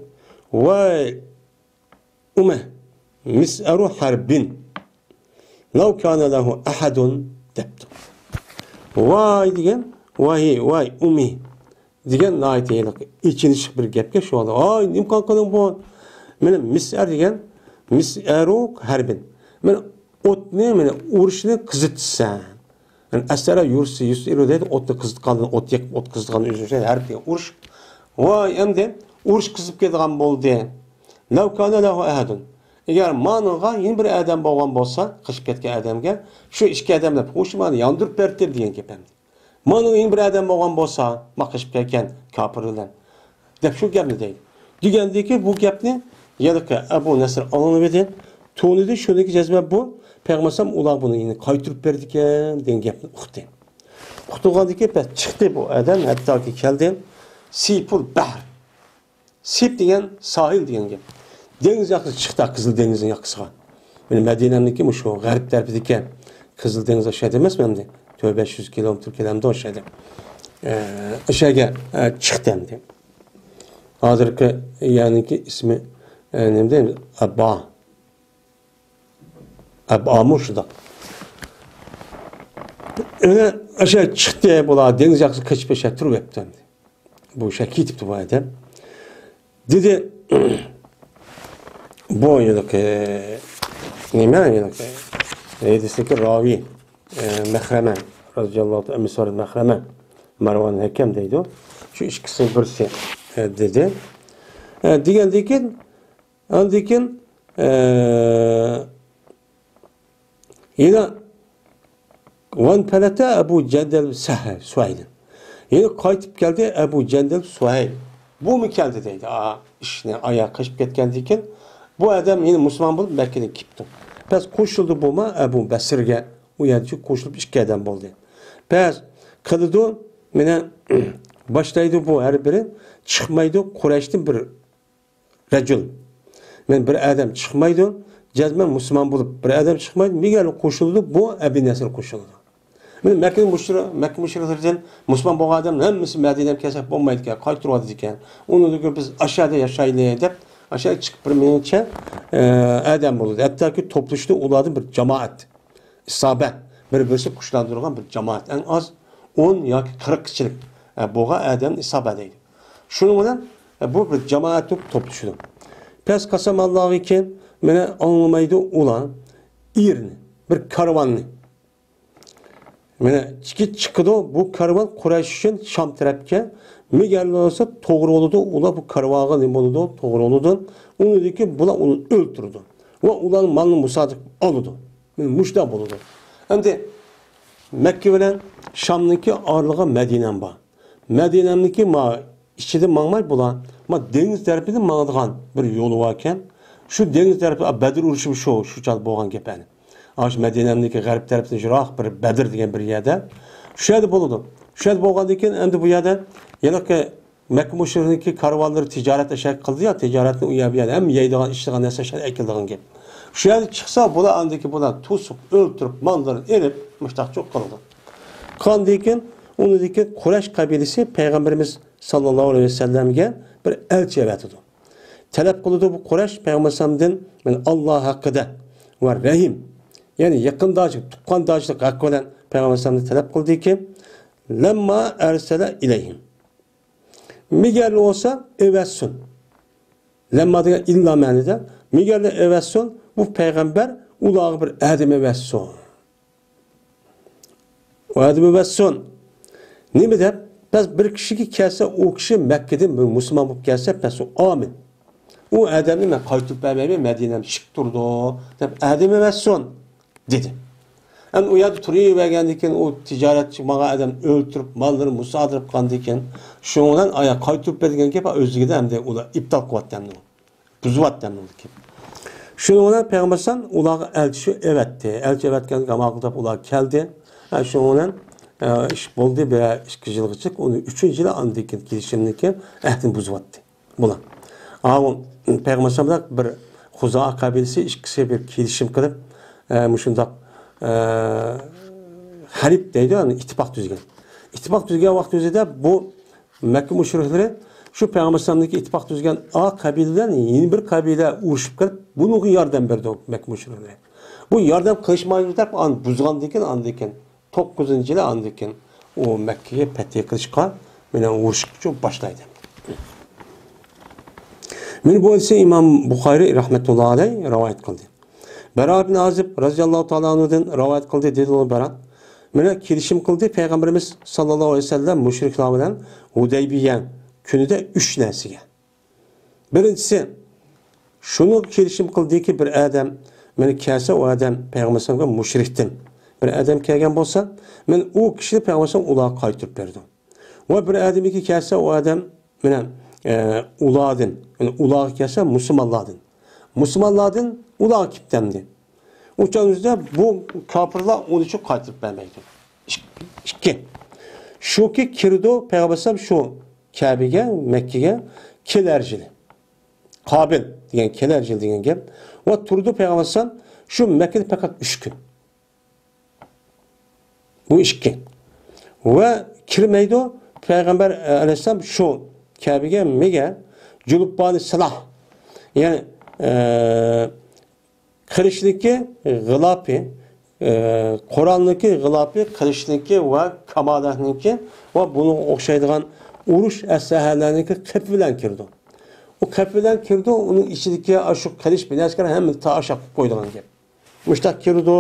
vay ume mis'aru harbin lav kana lahu ahadun debdi. Vay degan vay umi degan aytaylik içini chiqib bir gapga shu oldi. Ay imkon qiling bu meni mis'ar degan mis'aru harbin. Men o'tni meni urishni qizitsan. Yani asara yusiru dedi o'tni qizitgandan o't qizitgan o'zi harb degan urush. Vay endi urush qizib ketgan bo'ldi. Lav kana lahu ahadun. Eğer manıga yeni bir adam bo'lgan bo'lsa, qishib ketgan odamga shu ikki odamlar qo'shimani yondirib berdi degan gap ham. Manıga yeni bir adam bo'lgan bo'lsa, qishib ketgan kofirlar deb shu gapni deydi. Degandiki bu gapni yalqi Abu Nasr olinib edi. To'nida shuniki jazma bu payg'ambar ular buni yine qaytirib berdi ekan degan gapni uqdi. Uqtirgandan keyin chiqdi bu odam hattoki keldi. Sipul bahr. Sip degan sahil degan gap. Deniz yakısı çıktı Kızıl Deniz'in yakısına. Benim Medine'mdeki mi şu garip tarafındaki Kızıl Deniz aşağı demez mi hem de? 500 kilometre kilometre aşağıda. Aşağıya çıktı hem de. Hazırki yani ki ismi ne diyeyim? Abba Muş'da. Öyle aşağı çıktı bula deniz yakısı kaçıp aşağı turu yaptı. Bu şey kitipti bu adam. Dedi bu yıllık neymen yıllık Eydis'teki ravi Mehreme radıyallahu anh emisarı Mehreme Marwan Hakem deydi o. Şu ikisi birisi dedi. Digen andikin yine Van pelete Ebu Cendel Suhayl'in. Yine kayıtıp geldi Ebu Cendel Suhayl. Bu mu geldi deydi. İşine ayağa kaçıp ketkendikin bu adam yine Müslüman bulup Mekke'den gitti. Pes koşuldu bu ma Ebu Besir'ge uyanıcı koşulup iki adam buldu. Pes kılıdı mene başlaydı bu her biri çıkmaydı Kureyş'ten bir recül. Men bir adam çıkmaydı cezmen Müslüman bulup bir adam çıkmaydı. Miguel koşuldu bu Ebu Nesir koşuldu. Mekke müşriklerden Müslüman bu adam hemmisi Medine'den kesip olmaydı ki kayıtırvadı diken. Onu da biz aşağıda yaşayın dep aşağı çıkıp bir minutça adam buldu. Hatta ki topluştu uladı bir cemaat. İsabe. Birisi kuşlandırılan bir cemaat. En az 10 ya 40 kişilik boğa adam isabedeydi. Şunun bilen bu bir cemaat topluştu. Pes kasam Allah'ı ki mene anlamaydı ulan irini bir karvanlı. Mene çıkıdı bu karvan Kureyş için Şam tarafke Miguel olsa doğru oldu. Ula bu karvağa ne oldu? Doğru oldu. Onu dedi ki bula onu öldürdü. Ve ulan malını musadık aldı. Muşta buldu. Hem de Mekke bilen Şam'daki ağırlığa Medine'm var. Medine'mdeki içinde mağmay bulan ama deniz tarafında mağdığan bir yolu varken şu deniz tarafı Bedir uruşu şu çal boğan gepeni. Aş Medine'mdeki garip tarafında Jirak bir Bedir diyen bir yerde. Şu yerde bulundu. Şu yerde boğandayken hem de bu yerde yani ki Mekke müşrikindeki karvanları ticaret eşek kıldı ya ticaretin uyabiyen hem yaydıgan iştiğen eşek ekildiğin gibi. Şu yerde çıksa bula andaki bula tusup öldürüp mallarını elip müştak çok kaldı. Kan deyken onu deyken Kureyş kabilesi Peygamberimiz sallallahu aleyhi ve sellem'e bir elçi evet oldu. Talep kıldı bu Kureyş Peygamberimizden Allah hakkıda ve rahim yani yakın dağcılık, tukkan dağcılık hakkı olan Peygamberimizden talep kıldı ki lemma ersele ileyhim. Miguel olsa evvelsun. Lemma diye illa manide Miguel evvelsun bu peygamber ulağı bir Adem evvelsun. O Adem evvelsun. Ne de biz bir kişi ki kelse o kişi Mekke'den bir Müslüman bulup kelse pes o amin. O Adem'i men kayıtıp bebeğimi Medine'm şık durdu. Adem evvelsun dedi. Yani o yadı turuyu vergendiken o ticaret çıkmağa adam öldürüp malları musadırıp kandıyken şundan aya kayıtıp vergen gibi özgüde hem de ula iptal kuvvet demdi. Buzuvat demdi ki. Şundan Peygamber'den ulağı elçi evetti. Elçi evetken gamaklıda ulağı geldi. Şundan iş buldu bir işkicilik çık. Onu 3. yıla andıyken girişimdeki ehdin buzuvattı. Buna. Ama Peygamber'den bir Huza'a kabilesi işkisi bir girişim kılıp müşündak harip deydi yani ittifak düzgün. İttifak düzgün vakti üzerinde bu Mekke müşrikleri şu Peygamber'deki ittifak düzgün A kabileden yeni bir kabile uğraşıp kalıp bunu yardım verdi o Mekke müşrikleri. Bu yardım kılışmayı taraf an buzgandayken andayken 9. yılı andayken o Mekke'ye fethiye kılışka menen uğraşıkça başlaydı. Men bu ise İmam Bukhari rahmetullahi aleyh rivayet kıldı. Bera bin Azib radıyallahu ta'ala anhu'dan rivayet kıldı dedi o Bera. Mene kirişim kıldı Peygamberimiz sallallahu aleyhi ve sellem müşrikler bilen Hudeybiye günüde 3 nesige. Birincisi şunu kirişim kıldı ki bir adam mene kelse o adam Peygamberimiz müşriktin. Bir adam kelgen bolsa men o kişi Peygamberimiz ulağa kaytırıp berdim. Ve bir adam ki kelse o adam mene uladın. Yani ulağa kelse Müslümanladın. Müslümanladın ulağa kiptemdi. Uçağımızda bu kapırlar onu çok kaytırıp vermeydi. İki. Şu ki kirdo Peygamber şu Kabe'ye, Mekke'ye kelercili. Kabil diyen kelercili diyen gel. O turdu Peygamber şu Mekke'de fakat 3 gün. Bu iki. Ve kirmeydi o Peygamber aleyhisselam şu Kabe'ye, Mekke'ye culubbani silah. Yani kırışlıkı gılapi Qur'onniki g'ilofi qilishniki va kamolatniki va buni o'xshaydigan urush aslahalarniki qip bilan kirdi. O qip bilan kirdi, uning ichidagi shu qilish bilaskar hamma taashaq qo'ydigan gap. Mushtaq kirdi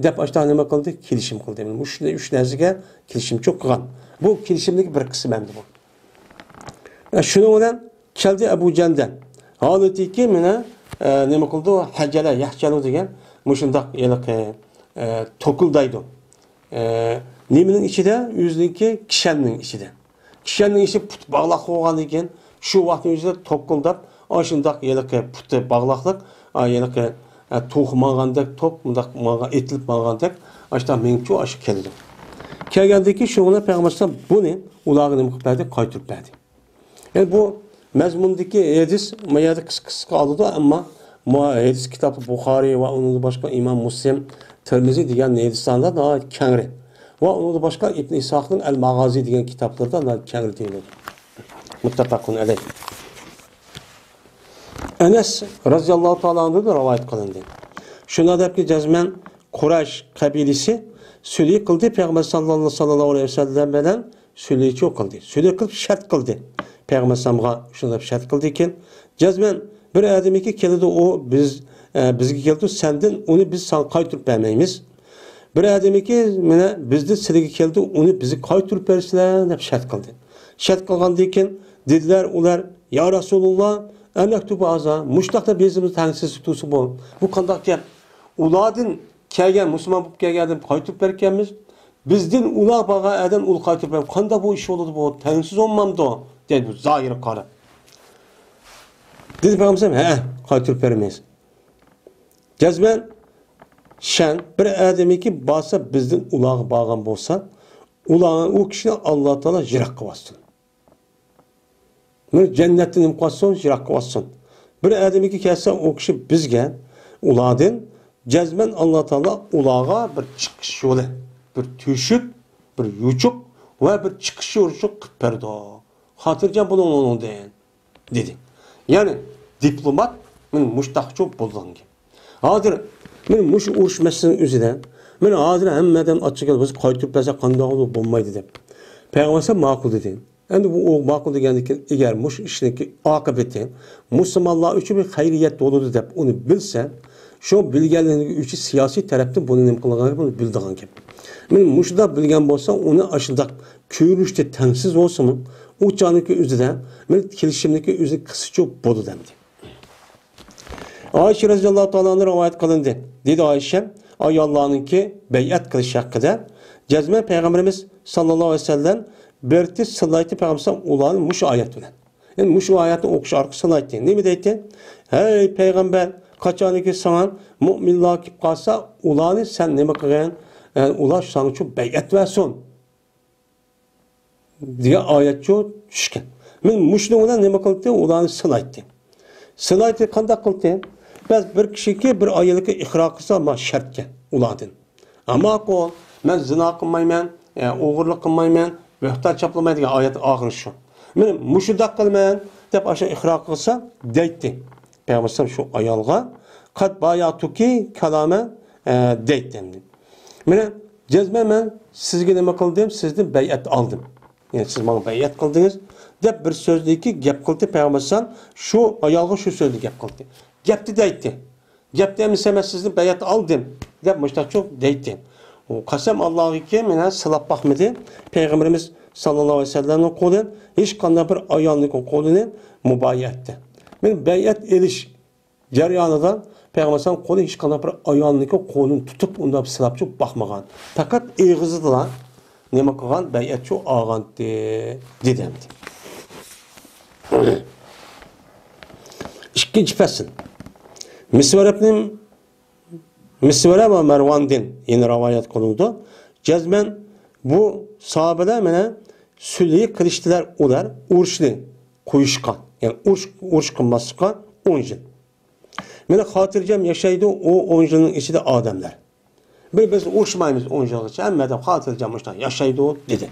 deb ashta nima qildi? Kelishim qildi. Mushni uch narsaga kelishim cho'q qilgan. Bu kelishimning bir qismi endi bu. Shuning bilan keldi Abu Jandan. Holatiki mana nima qildi? Hajjala, yahjalu degan mushundaq yiliqi tokuldaydi. Nimaning ichida? O'ziniki kishanning ichida. Kishanning ichi put bog'laq bo'lgan ekan, shu vaqtning ichida tokuldab, shundaq yiliqi puti bog'laqlik, yiliqi to'xmagandek top, bundaq etilib mangandek, ashta mingchu aşı keldi. Kelgandiki shuni Payg'ambar buni ularga nima qilib berdi? Qaytirib berdi. Yani bu mazmundagi hadis mayada qisqa oldi, ammo hadis kitobi Buxoriy va uning boshqa Imom Muslim, Tirmizi degan hadislarda kengri. Va uning boshqa Ibn Ishoqning Al-Mag'azi degan kitoblarda kengri deyiladi. Muttafaqun alayh. Anas radhiyallohu ta'ala anhu rivoyat qilindi. Shunda debki jazman Quraysh qabilasi sülh qildi, Payg'ambar sallallohu alayhi vasallam bilan sülhchi qildi. Sülh qilib shart qildi. Payg'ambar sallamga shunda shart qildi ekan, jazman bir odamiki keldi, o bizga keldi, sendan uni biz san qaytirib bermaymiz. Bir odamiki mana bizda sizga keldi, uni bizni qaytirib bersizlar deb shart qildi. Shart qilgandan keyin dedilar ular, ya Rasululloh, anaktubu aza, mushtaqda bezimiz tangsizlik tusi bu. Bu qanday gap? Ulardan kelgan musulmon bo'lib kelgandan qaytirib berganmiz. Bizdan ular baga adam ul qaytirib berib, qanday bu ish bo'ladi bu? Tangsiz olmamdi dedi bu zohir qarab. Dedi Payg'ambar, "Ha, qaytirib beramiz." Jazman shan bir odamiki basa bizdan ularga bağgan bo'lsa, ularni u kishini Alloh taolo jiroq qilsin. Men jannatdan imqoson jiroq qilsin. Bir odamiki kelsa, o kishi bizga ulardan jazman Alloh taolo ularga bir chiqish yo'li, bir tüşük, bir yuchuq va bir chiqish yo'li qilib berdi. Xotirjam bo'ling undan dedi. Ya'ni diplomat men mushtaqchi bo'lgan. Hozir men mush urush masalasining o'zidan men hozir hammadan ochiq biz qaytib bersa qanday bo'lmaydi deb. Payg'ambar ma'qul dedi. Endi bu ma'qul degandan agar mush ishniki oqibati musulmonlar uchun bir xayriyat bo'ladi deb uni bilsa, shu bilganligi uchun siyosiy tarafdan buni nima qilganini buni bildigan gap. Men mushda bilgan bo'lsa, uni ashundaq ko'rishda tangsiz bo'lsin, u joniki o'zidan men kelishimniki o'zi qischa bo'ladi dedi. Ayşe radhiyallohu ta'ala rivoyat qilindi. Dedi Ayşe, ayollarninki bay'at qilish haqida jazman Payg'ambarimiz sallallohu alayhi vasallam berti sallaytı Payg'ambar ularni mush oyat bilan. Yani mush oyatni o'qish orqali sallaytı. Nima deydi? Hey Payg'ambar, qachoniki sana mu'minlar kelib qolsa, ularni sen nima qilgan? Yani ular sana uchun bay'at versin. Degan oyat tushgan. Men mushni bilan nima qildi? Ularni sallaytı. Sallaytı qanday qildi? Biz bir kişiki bir ayılıkı iqro qilsa ma shartga ulardan. Ammo qo'l men zina qilmayman, o'g'irlik qilmayman, vehtat chaplamaydigan oyat oxiri shu. Men mushudaq qilmayman deb o'sha iqro qilsa deydi. Payg'ambar shu ayolga qad bayatuki kalama deydi. Meni jazman men sizga nima qildim? Sizdan bay'at oldim. Yani siz bana bay'at qildingiz deb bir so'zdagi gap qildi Payg'ambar shu ayolga shu so'zni gap qildi. Gapni deydi. Gapni emas sizdan bay'at oldim deb mushtaqcho deydi. O qasam Allohga meni silab baxmidi. Payg'ambarimiz sallallohu alayhi vasallamning qo'li hech qanday bir ayolning qo'lini muboyatdi. Men bay'at elish jarayonida Payg'ambar qo'li hech qanday bir ayolning qo'lini tutib unda silabcho baxmagan. Faqat eg'izida nima qilgan bay'atchi olgan dedi. İkinci fasl. Misvara ve Mervan'dan yine rivayet qilindi. Jazman bu sahabeler mana sülhü qilishdilar ular urushni qo'yishgan. Yani urush qilmaslikqa 10 yil. Meni xotirjam yashaydi o 10 yilning ichida odamlar. Biz urushmaymiz 10 yilgacha, hammadan xotirjam yashaydi dedi.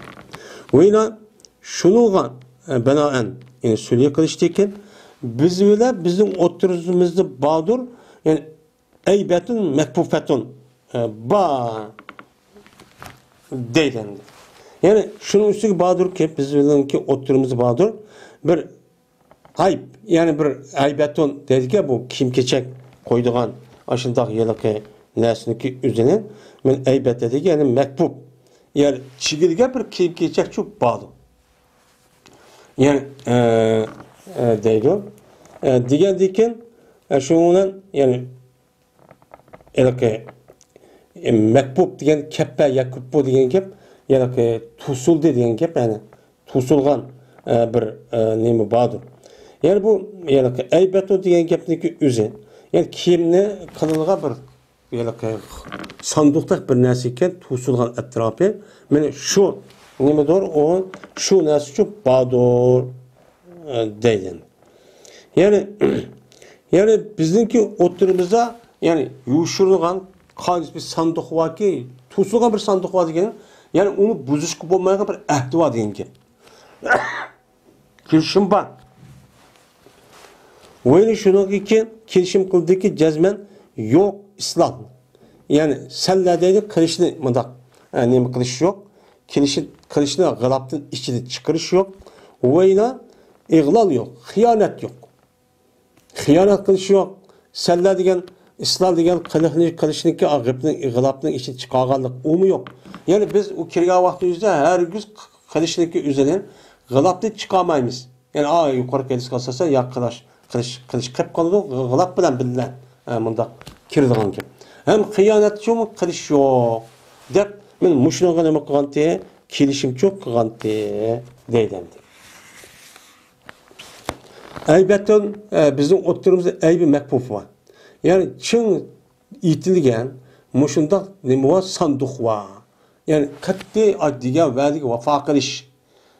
O'yla shunga binoan yani sülhü qilishdikin biz bilan bizning o'tirimizda bodur yani aybetun mekfufetun ba deydi. Yani şunun üstüne bağdır ki biz bilinki oturumuz bağdır bir ayıp yani bir aybeton dedik ya bu kim keçek koyduğun aşındaki yılıkı nesniki üzerine men aybet dedik yani mekbub yani çigilge bir kim keçek çok bağlı yani deydi diyen diken şunun yani yılıkı mekbub diyen keppe yakubbu diyen kep yani tusul dediğin gap yani tusulgan bir nemi bağdır. Yani bu yani aybeto diyen gapniki üzü. Yani kimni kılılga bir yani sandıkta bir narsa ekan tusulgan etrafı. Mana şu nemidir o şu narsa şu bağdır deydi. Yani bizimki oturumuzda yani yuşurulgan qalis bir sandık var ki tusulgan bir sandık var degan yani onu buzuşku bulmaya bir ehdi var deyin ki. Kirişim var. Öyle şunu ki kirişim kıldı ki cezmen yok İslam. Yani sellerdeydi kılıçını mıdak. Yani kılıç yok. Kılıçını gılaptın içinde çıkarış yok. Öyle iğlal yok. Hıyanet yok. Hıyanet kılıç yok. Seller degen İslam degen kılıçniki ağıpның gılapның içi çıkarganlık o mu yok. Yani biz o kirga vaktimizde her gün kılıçniki üzerine gılapты çıkamayız. Yani yukarı kılıç kalsa ya kılıç kep kalıdı gılap bilen bilen mında kirdiğin gibi. Hem hıyanet yok mu kılıç yok. Dep men muşnuğa nima qilganti kelishim çok qilganti deydi. Elbette bizim oturumuzda aybi mekbuf var. Yani çın itilgen muşunda nima sanduq var. Yani qatti addiga va'diga vafo qilish.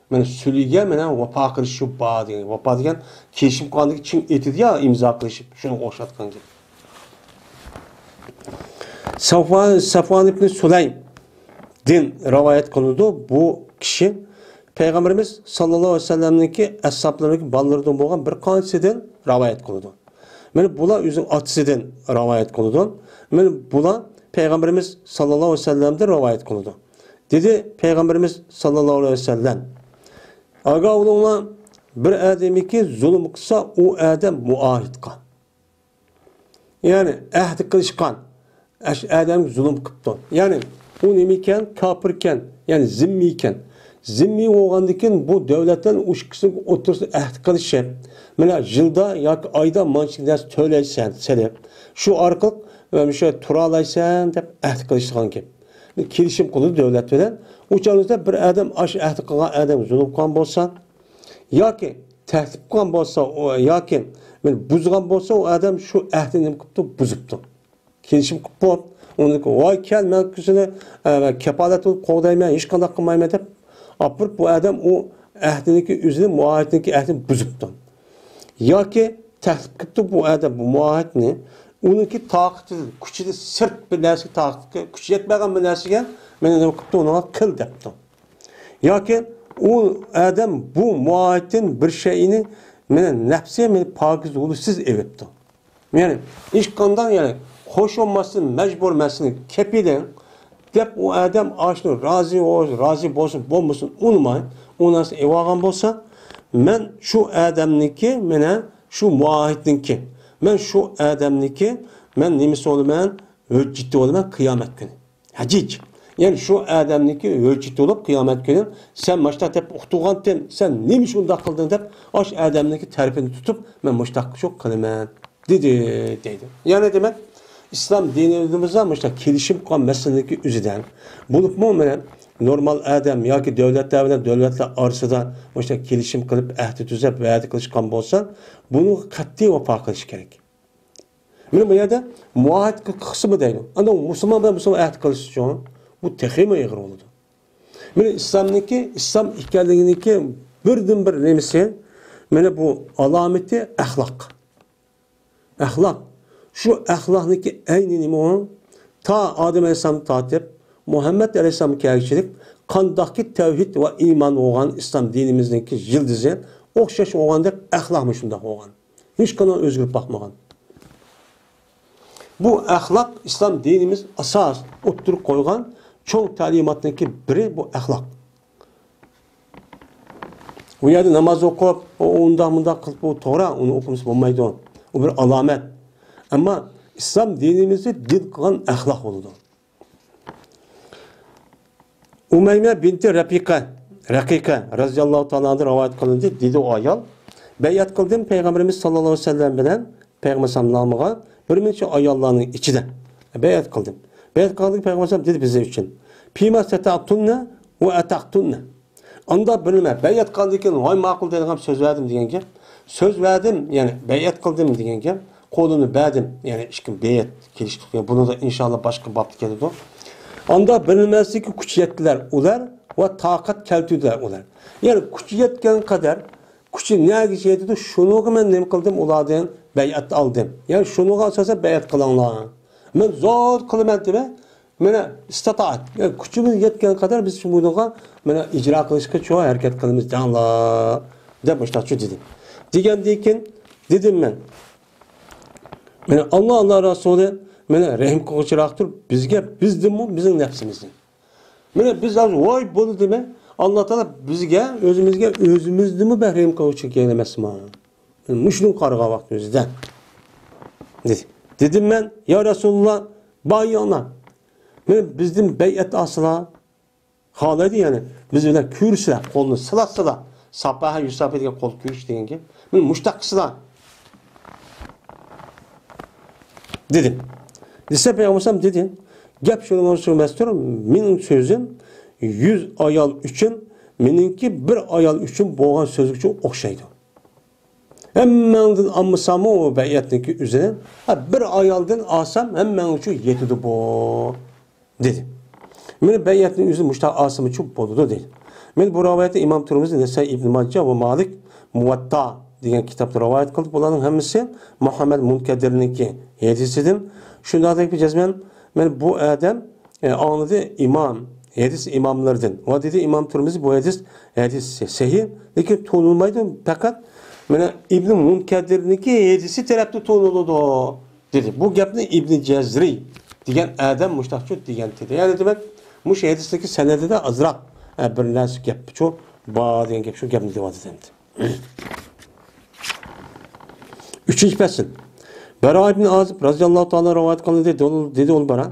Mana suliga mana vafo qilish shu ba degan. Vafo degan kelishim qilgandagi chin etidi ya imzo qilish. Shuni o'xshatgan gap. Safvan ibn Sulaym din rivayet kılındı. Bu kişi Peygamberimiz sallallahu aleyhi ve sellem'deki ashaplarındaki ballarından bo'lgan bir qanchadan rivayet kılındı. Mana bular o'zining otasidan rivayet kılındı. Mana bular Peygamberimiz sallallahu aleyhi ve sellem'de rivayet kılındı. Dedi Peygamberimiz sallallahu aleyhi ve sellem aga ulug'lar bir adamiki zulm qilsa o adam muahid qilgan. Yani ahd qilishgan adam zulm qilibdi. Yani o nemiken kafirken yani zimmiyken zimmi olgandikin bu devletten uçkısı otursa ahd qilishi mana yılda yoki oyda manchik narsa to'laysan sebep shu orqali ve şu turalaysan deb ahd qilishgan gap. Kelishim qildi devlet bilan o'shaningizda bir adam ash ahd qilgan adam zulm qilgan bo'lsa yoki tahdid qilgan bo'lsa yoki buzgan bo'lsa o adam shu ahdini nima qilibdi buzibdi. Kelishim qilib onu vay kel men kuzini kapolat qo'g'dayman hech qanday qilmayman deb apırıp bu adam o ahdiniki üzerine muahidiniki ahdini buzibdi. Yoki tahdid qilibdi bu adam bu muahidni onunki taqati kuchida sirt bir narsa taqati kuch yetmagan bir narsaga men nima qilibdi uni qil debdi. Yoki o adam bu muahidin bir şeyini men nafsi men pokiz ulusiz evibdi. Yani hech qanday yani hoş olmasın, mecbur olmasın, kepiden dep o adam aşını razı bolmasın unutmayın. O nasıl evagan bolsa men şu adamniki mene şu muahidinki men şu adamniki men nimisi olman hücceti olman kıyamet günü. Hacic. Yani şu adamniki hücceti olup kıyamet günü sen maçta dep uqtuğan tem sen neymiş unda kıldın dep aş adamniki tarifini tutup men maçta çok kılıman dedi. Yani demek İslam dinimizde işte kelişim qilgan meseleki üzüden bulup mu normal adam yoki devletler arasida işte kelişim qilib ahdi tuzab va'da qilishgan bo'lsa buni qat'iy vafo qilish kerak. Mana bu yerda muahid qismi deydi. Ana musulmon bilan musulmon ahd qilish uchun bu texima ig'ir bo'ladi. Mana islom ekanliginiki birdan bir nemisi mana bu alomati axloq. Axloq şu ahlakniki ayni nima ta Adem Aleyhisselam tatip Muhammed Aleyhisselam kelgichilik qandaqki tavhid va iymon bo'lgan islom dinimizniki yildizi o'xshash bo'lgandek axloqmi shundoq bo'lgan. Hech qanday o'zgarib boqmagan. Bu ahlak İslam dinimiz asas oturup koygan çok talimatındaki biri bu ahlak. Bu yerde namaz okup, onda kılıp, o Tora, onu okumuş olmaydı o. O bir alamet. Ama İslam dinimizi dil kılan ahlak oldu. Umeyme binti Rakika razıyallahu ta'ala rivayet kılındı. Dedi o ayal. Beyat kıldım Peygamberimiz sallallahu aleyhi ve sellem bilen Peygamber sallallahu bir minçe ayallarının içinde. Beyat kıldım. Beyat kıldık Peygamber sallallahu dedi bize için. Pima seta'tunne ve ata'tunne. Anda bilme. Beyat kıldıkken vay makul dedim söz verdim diyen gel. Söz verdim yani beyat kıldım diyen gel. Kolunu verdim yani işkin beyat geliştik. Yani bunu da inşallah başka babda gelir o. Anda bilinmezdi ki kuch yettiler ular ve takat keltüdiler ular. Yani kuch yetken kadar kuchi nega yetdi şunu men nima qildim ulardan bayat aldım. Yani şunu asosan bayat qilinglar. Men zot qilaman deb mana istataat. Yani kuchimiz yetgan kadar biz shunga mana ijro qilishga cho'q harakat qilamiz janlar deb boshqacha dedim. Degandan dedim men. Mana Allah Rasuli mana rahim qiluvchiroqdir bizga bizning nafsimizning. Mana biz az voy bo'ldi dema Allah Teala bizga o'zimizni mi rahim qiluvchi kerak emasmi? Mushning qarg'a vaqt o'zida. Dedim men ya Rasulullah bayona. Men bizning bayat asla xolaydi yani biz bilan ko'rishlar, qo'lni sila sapaha Yusuf degan qo'l ko'rish deganga men mushtaqsizlar. Dedim. Dese Peygamberim dedi. Gap şunu söylemezdir. Mening sözüm 100 ayal üçün meninki bir ayal üçün boğan sözü için okşaydı. Hemmen'den amısam o beyatniki üzerine bir ayaldan asam hemen üçün yetidi bu dedi. Meni beyatnin üzerine müştaq asım için boludu dedi. Men bu rivayeti İmam Tirmizi, Nesai İbn Majah ve Malik Muvatta degan kitapta rivayet kıldık. Bunların hemisi Muhammed Munkadir'ninki hadisidir. Şundaki bir cezmen men bu adam anladı imam hadis imamlardan. O dedi İmam Tirmizi bu hadis sahih lekin tonulmaydı fakat men İbn Munkadir'ninki hadisi tarafta tonuldu dedi. Bu gapni İbn Cezri degan adam mushtaqchu degan dedi. Yani demek mush hadisdagi sanadida azroq bir narsa gap şu ba degan gap şu gapni deb aytdi. Üçüncü fasıl. Bara ibn Azib razıyallahu ta'ala rivayet kıldı dedi ol bara.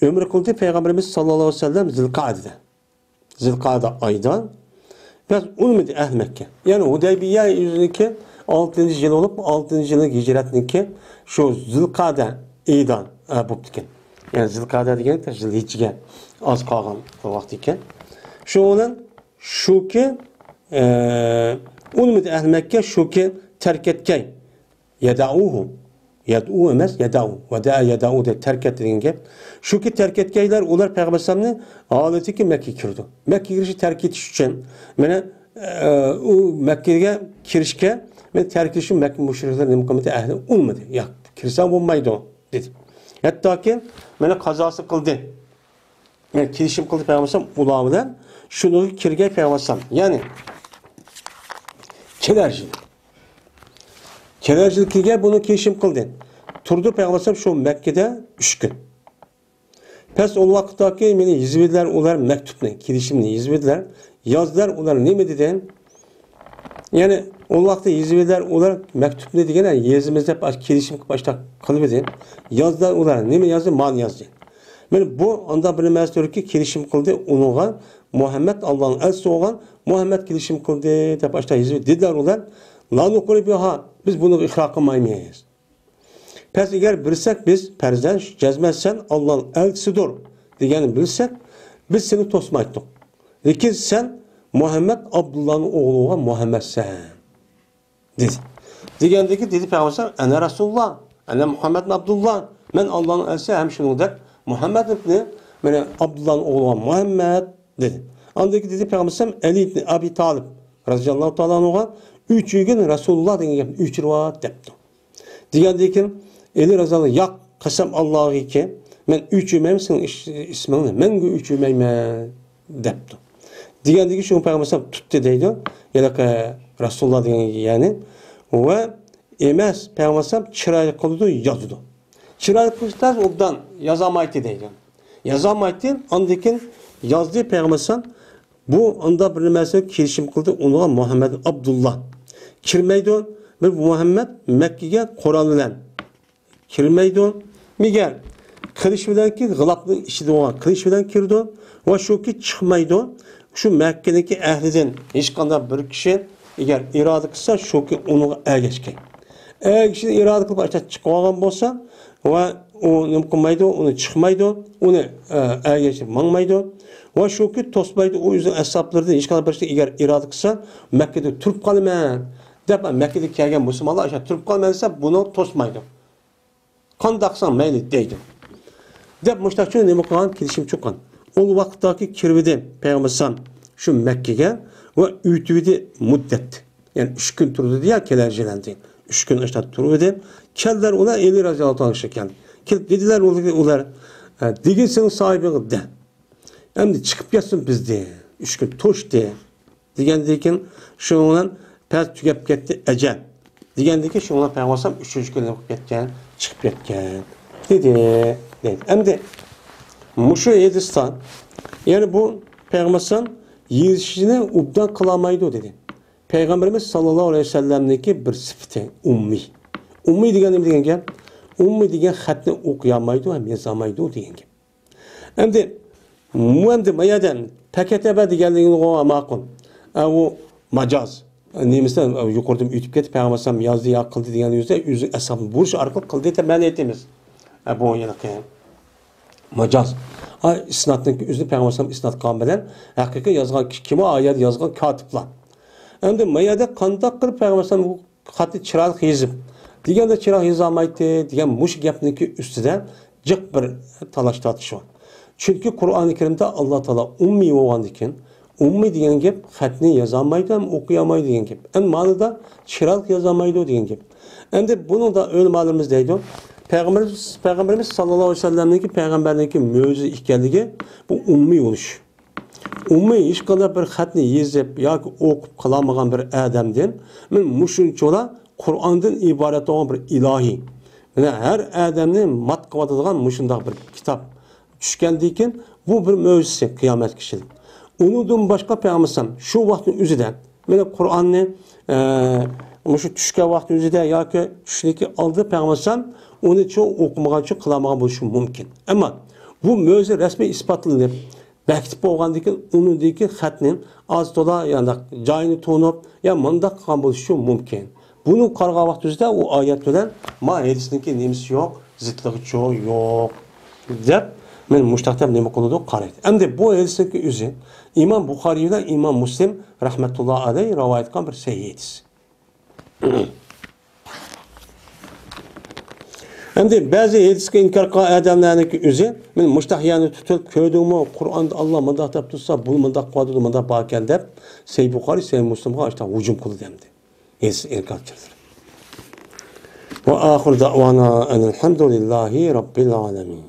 Ömür kıldı Peygamberimiz sallallahu aleyhi ve sellem Zilkade ayda biraz ulmedi Ehl Mekke. Yani Hudeybiye yüzündeki 6. yıl olup 6. yılın hicretindeki şu Zilkade aydan buptiken. Yani Zilkade degan Zilhicce az kalgan vaqt ekan. Şu olan şu ki ulmedi Ehl Mekke şu ki terk etkay yedauhu yed'u emas yeda'u ve da yeda'u de terk ettiğin gap. Şu ki terk etkeyler ular Peygamber sallallahu aleyhi ki Mekke kirdi. Mekke girişi terk etiş için mene o Mekke'ye kirişke men terk etişim Mekke müşriklerin mukavemeti ehli olmadı. Ya kirsam olmaydı dedi. Hatta ki mene kazası kıldı. Men kirişim kıldı Peygamber sallallahu ulağıdan şunu kirge Peygamber sallallahu yani Kelercilik'e bunu keşim kıldı. Turdu Peygamber şu Mekke'de 3 gün. Pes o vakittaki beni Yezidler ular mektupla, kirişimle Yezidler yazdılar ular ne mi dedi? Yani o vakti Yezidler ular mektup ne diyene Yezimizde kirişim başta kılıbıdı. Yazdılar ular ne mi yazdı? Man yazdı. Yani bu anda bilinmezdir ki kirişim kıldı onuğa Muhammed Allah'ın elçisi olan Muhammed kirişim kıldı. Tabi başta Yezid dediler ular la nukuri biha biz bunu ikrar kılmaymayız. Pes eğer bilsek biz perzden cezmezsen Allah'ın elçisidir diyeni bilsek biz seni tosmaydık. Lakin sen Muhammed Abdullah'ın oğluğa Muhammed sen dedi. Diyendeki dedi Peygamber ene Resulullah ene Muhammed Abdullah men Allah'ın elçisi hem şunu der Muhammed ibni men Abdullah'ın oğluğa Muhammed dedi. Andaki dedi Peygamber Ali ibn Abi Talib radıyallahu ta'ala anhu'a 3 gün Resulullah degan 3 rivoyat debdi. Degandeki Eli Razali yak qasam Allohga ki men 3 yemem sening ismingni men 3 yemayman debdi. Degandeki shu Payg'ambar tutdi deydi. Yalaka Rasulullah degan ya'ni va emas Payg'ambar chiroyli qildi yozdi. chiroyli qilishda obdan yozamaydi deydi. Yozamaydi, ondan yozdi payg'ambar bu unda bir narsa kelishim qildi, unga Muhammad Abdullah kirmaydi. Ve Muhammed Mekke'ye Kur'an bilen kirmaydi. Miger kılıç bilen ki gılaplı işi de olan kılıç bilen kirdi. Ve şu ki çıkmaydı. Şu Mekke'deki ehliden hiç kadar bir kişi eğer irade kılsa şu ki onu ergeçken. Eğer kişi irade kılıp aşağı çıkmadan olsa ve o mümkünmaydı, onu çıkmaydı, onu ergeçken mangmaydı. Ve şu ki tosmaydı. O yüzden hesaplarda hiç kadar bir şey eğer irade kılsa Mekke'de Türk kalmayın. Dep Mekke'de kelgen Müslümanlar aşağı turib qolmasa buni to'smaydi. Qandaqsan mayli deydi. Dep mushtaqchi nima qilgan kelishim chiqqan. O vaqtdagi kirvidi payg'ambar shu Mekke'ga va uytuvidi muddat. Yani 3 gün turdi diye kelerjelendi. 3 gün aşağı turdi. Keldiler ona eli razıyallahu anh ekan. Kelib dediler ular deginsin sahibi de. Endi chiqib ketsin bizde. 3 gün to'shdi. Degandan keyin shundan pes tugab ketdi ajal. Degandiki shunga payg'ambar 3-chi kunga ketgan, chiqib ketgan. Dedi. Endi mushu Ediston, yani bu payg'ambar yeyishini obdan qilamaydi dedi. Peygamberimiz sallallohu alayhi vasallamniki bir sifati ummiy. Ummiy degani nima degan gap? Ummiy degan xatni o'qiyamaydi ham yozamaydi degan gap. Endi mayadan paketaba deganligini ma'qul. O majaz. Nemisdan yuqoridan o'tib ketib payg'ambar yozdi ya qildi degan yuzda o'zi asab burish orqali qildi deb ma'no etamiz. Bu yana majaz. İsnatning o'zini payg'ambar isnat qilgan bilan haqiqiy yozgan kim o oyat yozgan kotiblar. Endi mayada qandoq qilib payg'ambar bu xatni chiroyli yozib deganda chiroyli yozolmaydi degan mush gapniki ustida jiq bir talash tortish bor. Chunki Qur'oni Karimda Alloh taolo ummiy bo'lgandan keyin ummiy degan gap xatni yozolmaydi ham o'qiyamaydi degan gap. Ma'noda chiroyli yozolmaydi degan gap. Endi buni da o'lmalarimiz deydi. Peygamberimiz sallallohu aleyhi ve sellem'deki peygamberliğindeki mucize ekanligi bu ummiy bo'lish. Ummiy hech qanday bir xatni yozib yoki o'qib qilamagan bir odamdan men mushunchola Qur'ondan iborat bo'lgan bir ilohiy. Mana har odamni mat qiladigan mushundoq bir kitob tushgandan keyin bu bir mo'jiza qiyomat kishilik. Undan boshqa payg'ambar shu vaqtning o'zida mana Qur'onni shu tushgan vaqt o'zida yoki tushniki oldi payg'ambar uni cho'q o'qimagancha qilamagan bo'lishi mumkin. Ammo bu mo'jiza rasmiy isbotlanib Bəktib bo'lgandan keyin unidagi xatning az to'la yani joyini to'nib ya mundaq qilgan bo'lishi mumkin. Buni qarg'an vaqtida u oyat bilan ma hadisniki nemisi yo'q, zidligi yo'q deb men mushtaqtab nima qiladi qaraydi. Endi bu hadisniki o'zi İmam Buxoriy va İmam Muslim rahmatullohi alayhi rivoyat qilgan bir sahih hadis. Endi ba'zi hadisga inkor qilgan odamlarniki o'zi men mushtahiyani tutib ko'rdimmi, Qur'onda Alloh mundaq deb tursa, bu mundaq qiladi, mundaq bo'lgan deb Sahih Buxoriy, Sahih Muslimga ashta hujum qildi demdi. Hadis inkor qildi. Va oxir da'vana alhamdulillahi robbil alamin.